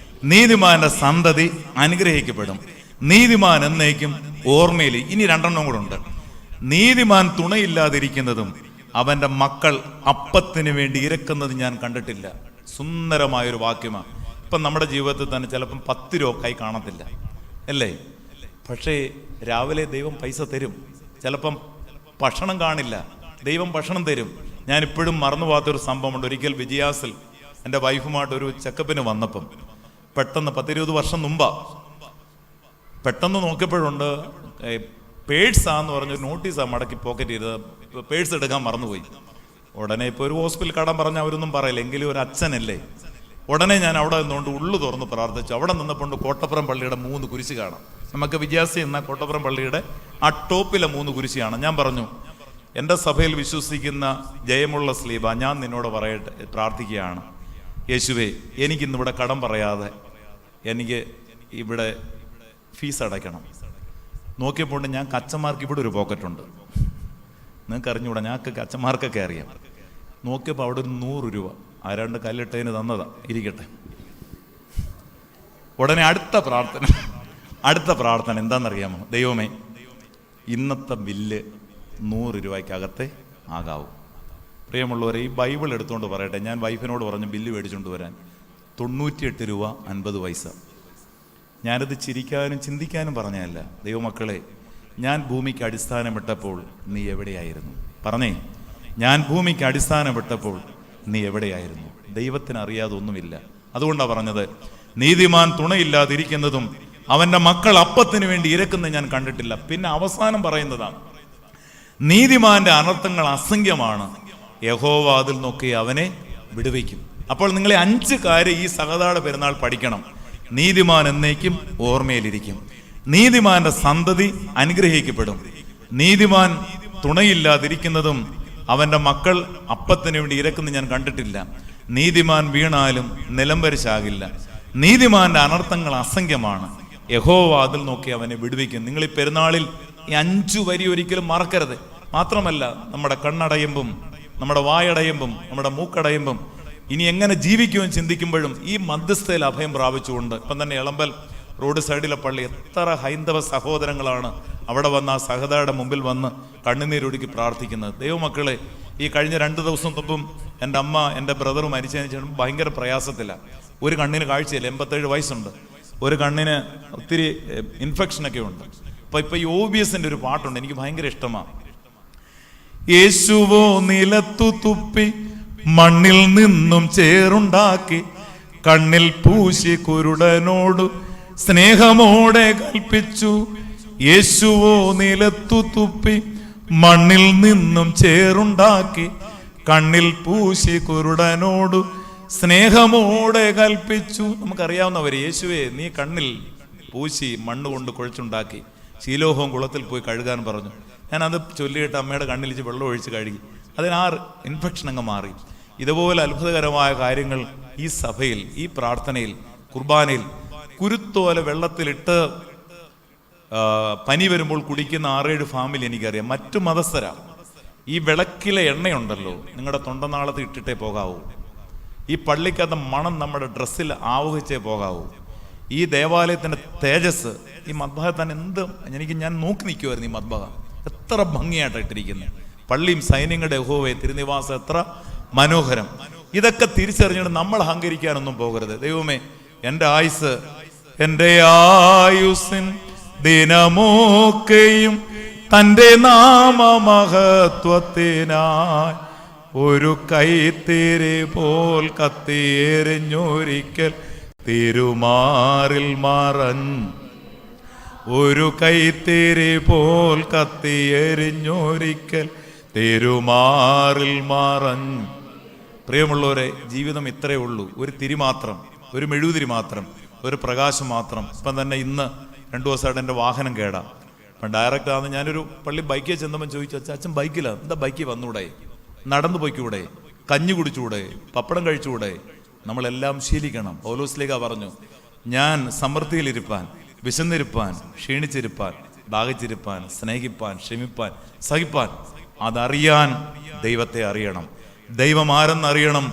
നീതിമാന്റെ സന്തതി അനുഗ്രഹിക്കപ്പെടും, നീതിമാൻ എന്നേക്കും ഓർമ്മയിൽ. ഇനി 2 കൂടെ ഉണ്ട്. നീതിമാൻ തുണയില്ലാതിരിക്കുന്നതും അവന്റെ മക്കൾ അപ്പത്തിന് വേണ്ടി ഇരക്കുന്നത് ഞാൻ കണ്ടിട്ടില്ല. സുന്ദരമായൊരു വാക്യമാണ്. ഇപ്പം നമ്മുടെ ജീവിതത്തിൽ തന്നെ ചിലപ്പം 10 രൂപ കൈ കാണത്തില്ല, അല്ലേ? പക്ഷേ രാവിലെ ദൈവം പൈസ തരും. ചിലപ്പം ഭക്ഷണം കാണില്ല, ദൈവം ഭക്ഷണം തരും. ഞാനിപ്പോഴും മറന്നു പോകാത്തൊരു സംഭവമുണ്ട്. ഒരിക്കൽ വിജയാസിൽ എൻ്റെ വൈഫുമായിട്ട് ഒരു ചെക്കപ്പിന് വന്നപ്പം പെട്ടെന്ന് 10-20 വർഷം മുമ്പാ പെട്ടെന്ന് നോക്കിയപ്പോഴുണ്ട് പേഴ്സാന്ന് പറഞ്ഞൊരു നോട്ടീസാണ് മടക്കി പോക്കറ്റ് ചെയ്ത്, പേഴ്സ് എടുക്കാൻ മറന്നുപോയി. ഉടനെ ഇപ്പോൾ ഒരു ഹോസ്പിറ്റൽ കടം പറഞ്ഞാൽ അവരൊന്നും പറയില്ല, എങ്കിലും ഒരു അച്ഛനല്ലേ. ഉടനെ ഞാൻ അവിടെ നിന്നുകൊണ്ട് ഉള്ളു തുറന്ന് പ്രാർത്ഥിച്ചു. അവിടെ നിന്നപ്പോണ്ട് കോട്ടപ്പുറം പള്ളിയുടെ 3 കുരിശ് കാണാം. നമുക്ക് വിജയാസി എന്ന കോട്ടപ്പുറം പള്ളിയുടെ ആ ടോപ്പിലെ 3 കുരിശ് കാണാം. ഞാൻ പറഞ്ഞു, എൻ്റെ സഭയിൽ വിശ്വസിക്കുന്ന ജയമുള്ള സ്ലീബ, ഞാൻ നിന്നോട് പ്രാർത്ഥിക്കുകയാണ്. യേശുവേ, എനിക്കിന്നിവിടെ കടം പറയാതെ എനിക്ക് ഇവിടെ ഫീസ് അടയ്ക്കണം. നോക്കിയപ്പോൾ ഞാൻ അച്ഛന്മാർക്ക് ഇവിടെ ഒരു പോക്കറ്റുണ്ട്. നിങ്ങൾക്ക് അറിഞ്ഞുകൂടാ, ഞങ്ങൾക്ക് അച്ഛന്മാർക്കൊക്കെ അറിയാം. നോക്കിയപ്പോൾ അവിടെ ഒരു 100 രൂപ ആരാണ്ട് കല്ലിട്ടതിന് തന്നതാ, ഇരിക്കട്ടെ. ഉടനെ അടുത്ത പ്രാർത്ഥന എന്താണെന്നറിയാമോ? ദൈവമേ, ഇന്നത്തെ ബില്ല് 100 രൂപയ്ക്കകത്തെ ആകാവൂ. പ്രിയമുള്ളവരെ, ഈ ബൈബിൾ എടുത്തുകൊണ്ട് പറയട്ടെ. ഞാൻ വൈഫിനോട് പറഞ്ഞു ബില്ല് മേടിച്ചുകൊണ്ട് വരാൻ. 98 രൂപ 50 പൈസ. ഞാനത് ചിരിക്കാനും ചിന്തിക്കാനും പറഞ്ഞതല്ല. ദൈവമക്കളെ, ഞാൻ ഭൂമിക്ക് അടിസ്ഥാനമിട്ടപ്പോൾ നീ എവിടെയായിരുന്നു? പറഞ്ഞേ, ഞാൻ ഭൂമിക്ക് അടിസ്ഥാനമിട്ടപ്പോൾ നീ എവിടെയായിരുന്നു? ദൈവത്തിന് അറിയാതെ ഒന്നുമില്ല. അതുകൊണ്ടാണ് പറഞ്ഞത്, നീതിമാൻ തുണയില്ലാതിരിക്കുന്നതും അവൻ്റെ മക്കൾ അപ്പത്തിന് വേണ്ടി ഇരക്കുന്നത് ഞാൻ കണ്ടിട്ടില്ല. പിന്നെ അവസാനം പറയുന്നതാണ്, നീതിമാന്റെ അനർത്ഥങ്ങൾ അസംഖ്യമാണ്, യഹോവ അതിൽ നോക്കി അവനെ വിടുവിക്കും. അപ്പോൾ നിങ്ങളെ 5 കാര്യം ഈ സഹതാട പെരുന്നാൾ പഠിക്കണം. നീതിമാൻ എന്നേക്കും ഓർമ്മയിലിരിക്കും. നീതിമാന്റെ സന്തതി അനുഗ്രഹിക്കപ്പെടും. നീതിമാൻ തുണയില്ലാതിരിക്കുന്നതും അവൻ്റെ മക്കൾ അപ്പത്തിന് വേണ്ടി ഇരക്കുന്നത് ഞാൻ കണ്ടിട്ടില്ല. നീതിമാൻ വീണാലും നിലംപരിശാകില്ല. നീതിമാന്റെ അനർത്ഥങ്ങൾ അസംഖ്യമാണ്, യഹോവ അതിൽ നോക്കി അവനെ വിടുവിക്കും. നിങ്ങൾ ഈ പെരുന്നാളിൽ ഈ 5 വരി ഒരിക്കലും മറക്കരുത്. മാത്രമല്ല, നമ്മുടെ കണ്ണടയുമ്പം, നമ്മുടെ വായടയുമ്പം, നമ്മുടെ മൂക്കടയുമ്പം ഇനി എങ്ങനെ ജീവിക്കുമെന്ന് ചിന്തിക്കുമ്പോഴും ഈ മധ്യസ്ഥയിൽ അഭയം പ്രാപിച്ചുകൊണ്ട്, ഇപ്പം തന്നെ എളമ്പൽ റോഡ് സൈഡിലെ പള്ളി, എത്ര ഹൈന്ദവ സഹോദരങ്ങളാണ് അവിടെ വന്ന് ആ സഹതയുടെ മുമ്പിൽ വന്ന് കണ്ണുനീരൊടുക്കി പ്രാർത്ഥിക്കുന്നത്. ദൈവമക്കളെ, ഈ കഴിഞ്ഞ 2 ദിവസം മുമ്പും എൻ്റെ അമ്മ, എൻ്റെ ബ്രദർ മരിച്ചതിന് ശേഷം ഭയങ്കര പ്രയാസത്തിലാണ്. ഒരു കണ്ണിന് കാഴ്ചയില്ല, 87 വയസ്സുണ്ട്. ഒരു കണ്ണിന് ഒത്തിരി ഇൻഫെക്ഷനൊക്കെ ഉണ്ട്. ഇപ്പൊ ഈ OBSന്റെ ഒരു പാട്ടുണ്ട്, എനിക്ക് ഭയങ്കര ഇഷ്ടമാണ്. യേശുവോ നിലത്തു തുപ്പി മണ്ണിൽ നിന്നും ചേറുണ്ടാക്കി, കണ്ണിൽ പൂശി കുരുടനോട് സ്നേഹമോടെ കൽപ്പിച്ചു. യേശുവോ നിലത്തു തുപ്പി മണ്ണിൽ നിന്നും ചേറുണ്ടാക്കി, കണ്ണിൽ പൂശി കുരുടനോട് സ്നേഹമോടെ കൽപ്പിച്ചു. നമുക്കറിയാവുന്നവര്, യേശുവേ നീ കണ്ണിൽ പൂശി മണ്ണ് കൊണ്ട് കുഴച്ചുണ്ടാക്കി, ശീലോഹവും കുളത്തിൽ പോയി കഴുകാൻ പറഞ്ഞു. ഞാനത് ചൊല്ലിയിട്ട് അമ്മയുടെ കണ്ണിലിച്ച് വെള്ളം ഒഴിച്ച് കഴുകി. അതിനാ ഇൻഫെക്ഷൻ അങ്ങ് മാറി. ഇതുപോലെ അത്ഭുതകരമായ കാര്യങ്ങൾ ഈ സഭയിൽ, ഈ പ്രാർത്ഥനയിൽ, കുർബാനയിൽ, കുരുത്തോല വെള്ളത്തിലിട്ട് പനി വരുമ്പോൾ കുടിക്കുന്ന 6-7 ഫാമിലി എനിക്കറിയാം. മറ്റു മതസ്ഥരാ. ഈ വിളക്കിലെ എണ്ണയുണ്ടല്ലോ, നിങ്ങളുടെ തൊണ്ടനാളത്ത് ഇട്ടിട്ടേ പോകാവൂ. ഈ പള്ളിക്കകത്ത് മണം നമ്മുടെ ഡ്രസ്സിൽ ആവഹിച്ചേ പോകാവൂ. ഈ ദേവാലയത്തിൻ്റെ തേജസ് ഈ മദ്ബഹ തന്നെ ഞാൻ നോക്കി നിൽക്കുമായിരുന്നു. ഈ മദ്ബഹ എത്ര ഭംഗിയായിട്ടാണ് ഇട്ടിരിക്കുന്നത്. പള്ളിയും സൈന്യങ്ങളുടെ യഹോവയെ തിരുനിവാസം എത്ര മനോഹരം. ഇതൊക്കെ തിരിച്ചറിഞ്ഞിട്ട് നമ്മൾ അഹങ്കരിക്കാനൊന്നും പോകരുത്. ദൈവമേ, എൻ്റെ ആയുസ്, എൻ്റെ ആയുസിൻ ദിനമൊക്കെയും തൻ്റെ നാമമഹത്വത്തിനായി ഒരു കൈത്തിരി പോൽ കത്തിയെറിഞ്ഞൊരിക്കൽ തിരുമാറിൽ മറഞ്ഞ്, ഒരു കൈത്തിരി പോൽ കത്തിയെറിഞ്ഞൊരിക്കൽ തിരുമാറിൽ മറഞ്ഞ്. പ്രിയമുള്ളവരെ, ജീവിതം ഇത്രയേ ഉള്ളൂ. ഒരു തിരി മാത്രം, ഒരു മെഴുകുതിരി മാത്രം, ഒരു പ്രകാശം മാത്രം. ഇപ്പം തന്നെ ഇന്ന് 2 ദിവസമായിട്ട് എൻ്റെ വാഹനം കേടാ. അപ്പം ഡയറക്റ്റ് ആണെന്ന് ഞാനൊരു പള്ളി ബൈക്കിൽ ചെന്നപ്പോൾ ചോദിച്ചു, അച്ഛൻ ബൈക്കിലാണ്, എന്താ ബൈക്കിൽ വന്നൂടെ? നടന്നു പോയിക്കൂടെ? കഞ്ഞി കുടിച്ചുകൂടെ? പപ്പടം കഴിച്ചുകൂടെ? നമ്മളെല്ലാം ശീലിക്കണം. പൗലോസ്ലീഹ പറഞ്ഞു, ഞാൻ സമൃദ്ധിയിലിരിപ്പാൻ, വിശന്നിരിപ്പാൻ, ക്ഷീണിച്ചിരിപ്പാൻ, ദാഹിച്ചിരിപ്പാൻ, സ്നേഹിപ്പാൻ, ക്ഷമിപ്പാൻ, സഹിപ്പാൻ, അതറിയാൻ ദൈവത്തെ അറിയണം. ദൈവം ആരെന്നറിയണം,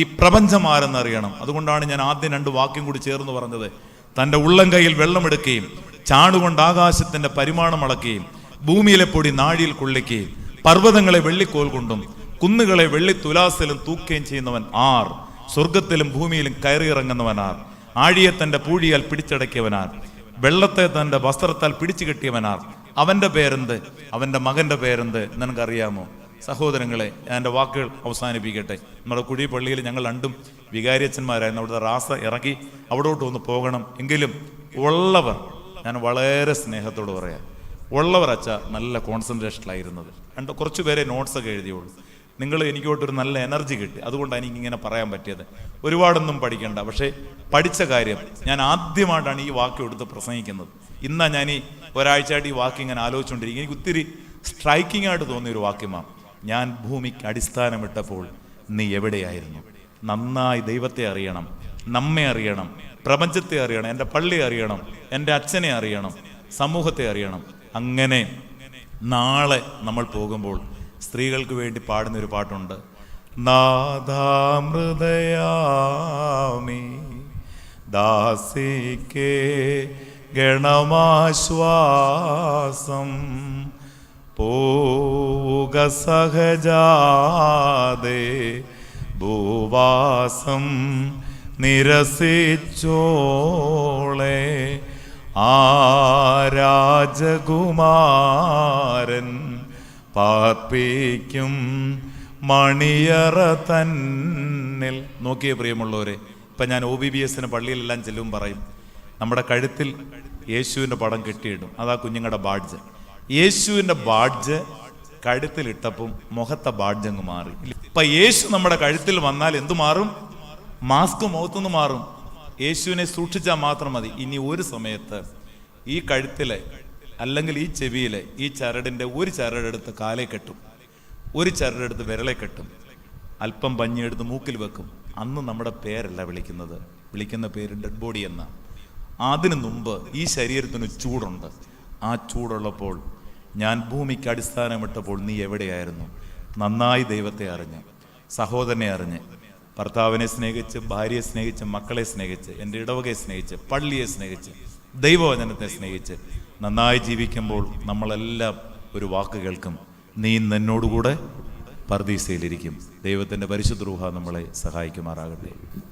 ഈ പ്രപഞ്ചം ആരെന്നറിയണം. അതുകൊണ്ടാണ് ഞാൻ ആദ്യം 2 വാക്യം കൂടി ചേർന്ന് പറഞ്ഞത്. തൻ്റെ ഉള്ളം കൈയിൽ വെള്ളമെടുക്കുകയും ചാടുകൊണ്ട് ആകാശത്തിന്റെ പരിമാണം അളക്കുകയും ഭൂമിയിലെ പൊടി നാഴിയിൽ കൊള്ളിക്കുകയും പർവ്വതങ്ങളെ വെള്ളിക്കോൽ കൊണ്ടും കുന്നുകളെ വെള്ളി തുലാസിലും തൂക്കുകയും ചെയ്യുന്നവൻ ആർ? സ്വർഗത്തിലും ഭൂമിയിലും കയറിയിറങ്ങുന്നവനാർ? ആഴിയെ തന്റെ പൂഴിയാൽ പിടിച്ചടക്കിയവനാർ? വെള്ളത്തെ തന്റെ വസ്ത്രത്താൽ പിടിച്ചു കെട്ടിയവനാർ? അവന്റെ പേരെന്ത്? അവന്റെ മകന്റെ പേരെന്ത്? നിനക്കറിയാമോ? സഹോദരങ്ങളെ, ഞാൻ എൻ്റെ വാക്കുകൾ അവസാനിപ്പിക്കട്ടെ. നമ്മുടെ കുഴി പള്ളിയിൽ ഞങ്ങൾ 2 വികാരിയച്ഛന്മാരായിരുന്നു. അവിടുത്തെ റാസ ഇറങ്ങി അവിടോട്ട് ഒന്ന് പോകണം. എങ്കിലും ഉള്ളവർ, ഞാൻ വളരെ സ്നേഹത്തോട് പറയാം, ഉള്ളവർ അച്ഛ നല്ല കോൺസെൻട്രേഷനിലായിരുന്നത്. കുറച്ച് പേരെ നോട്ട്സൊക്കെ എഴുതിയുള്ളൂ. നിങ്ങൾ എനിക്കോട്ടൊരു നല്ല എനർജി കിട്ടി. അതുകൊണ്ടാണ് എനിക്കിങ്ങനെ പറയാൻ പറ്റിയത്. ഒരുപാടൊന്നും പഠിക്കണ്ട, പക്ഷേ പഠിച്ച കാര്യം ഞാൻ ആദ്യമായിട്ടാണ് ഈ വാക്യം എടുത്ത് പ്രസംഗിക്കുന്നത്. ഇന്നാണ് ഞാൻ ഈ ഒരാഴ്ചയായിട്ട് ഈ വാക്യം ഇങ്ങനെ ആലോചിച്ചുകൊണ്ടിരിക്കും. എനിക്ക് ഒത്തിരി സ്ട്രൈക്കിംഗ് ആയിട്ട് തോന്നിയ ഒരു വാക്യമാണ്. ഞാൻ ഭൂമിക്ക് അടിസ്ഥാനമിട്ടപ്പോൾ നീ എവിടെയായിരുന്നു? നന്നായി ദൈവത്തെ അറിയണം, നമ്മെ അറിയണം, പ്രപഞ്ചത്തെ അറിയണം, എൻ്റെ പള്ളി അറിയണം, എൻ്റെ അച്ഛനെ അറിയണം, സമൂഹത്തെ അറിയണം. അങ്ങനെ നാളെ നമ്മൾ പോകുമ്പോൾ സ്ത്രീകൾക്ക് വേണ്ടി പാടുന്നൊരു പാട്ടുണ്ട്. നാഥാമൃദയാമി ദാസിക്കേ ഗണമാശ്വാസം പോക സഹജാദേ ഭൂവാസം നിരസിച്ചോളെ ആ രാജകുമാരൻ പാർപ്പിക്കും മണിയറ തന്നിൽ. നോക്കിയേ പ്രിയമുള്ളവരെ, ഇപ്പം ഞാൻ OBBS പള്ളിയിലെല്ലാം ചെല്ലും പറയും, നമ്മുടെ കഴുത്തിൽ യേശുവിൻ്റെ പടം കെട്ടിയിടും. അതാ കുഞ്ഞുങ്ങളുടെ ബാഡ്ജ്. യേശുവിൻ്റെ ബാഡ്ജ് കഴുത്തിലിട്ടപ്പം മുഖത്തെ ബാഡ്ജ് അങ്ങ് മാറി. ഇപ്പം യേശു നമ്മുടെ കഴുത്തിൽ വന്നാൽ എന്തു മാറും? മാസ്ക് മുഖത്തുനിന്ന് മാറും. യേശുവിനെ സൂക്ഷിച്ചാൽ മാത്രം മതി. ഇനി ഒരു സമയത്ത് ഈ കഴുത്തിലെ അല്ലെങ്കിൽ ഈ ചെവിയിലെ ഈ ചരടിൻ്റെ ഒരു ചരടെടുത്ത് കാലേ കെട്ടും, ഒരു ചരടെടുത്ത് വിരളെ കെട്ടും, അല്പം പഞ്ഞിയെടുത്ത് മൂക്കിൽ വെക്കും. അന്ന് നമ്മുടെ പേരല്ല വിളിക്കുന്നത്, വിളിക്കുന്ന പേര് ഡെഡ് ബോഡി എന്ന. അതിനു മുമ്പ് ഈ ശരീരത്തിന് ചൂടുണ്ട്. ആ ചൂടുള്ളപ്പോൾ ഞാൻ ഭൂമിക്ക് അടിസ്ഥാനമിട്ടപ്പോൾ നീ എവിടെയായിരുന്നു? നന്നായി ദൈവത്തെ അറിഞ്ഞ്, സഹോദരനെ അറിഞ്ഞ്, ഭർത്താവിനെ സ്നേഹിച്ച്, ഭാര്യയെ സ്നേഹിച്ച്, മക്കളെ സ്നേഹിച്ച്, എൻ്റെ ഇടവകയെ സ്നേഹിച്ച്, പള്ളിയെ സ്നേഹിച്ച്, ദൈവവചനത്തെ സ്നേഹിച്ച് നന്നായി ജീവിക്കുമ്പോൾ നമ്മളെല്ലാം ഒരു വാക്ക് കേൾക്കും, നീ എന്നോടുകൂടെ പർദീസയിലിരിക്കും. ദൈവത്തിൻ്റെ പരിശുദ്ധ റൂഹ നമ്മളെ സഹായിക്കുമാറാകട്ടെ.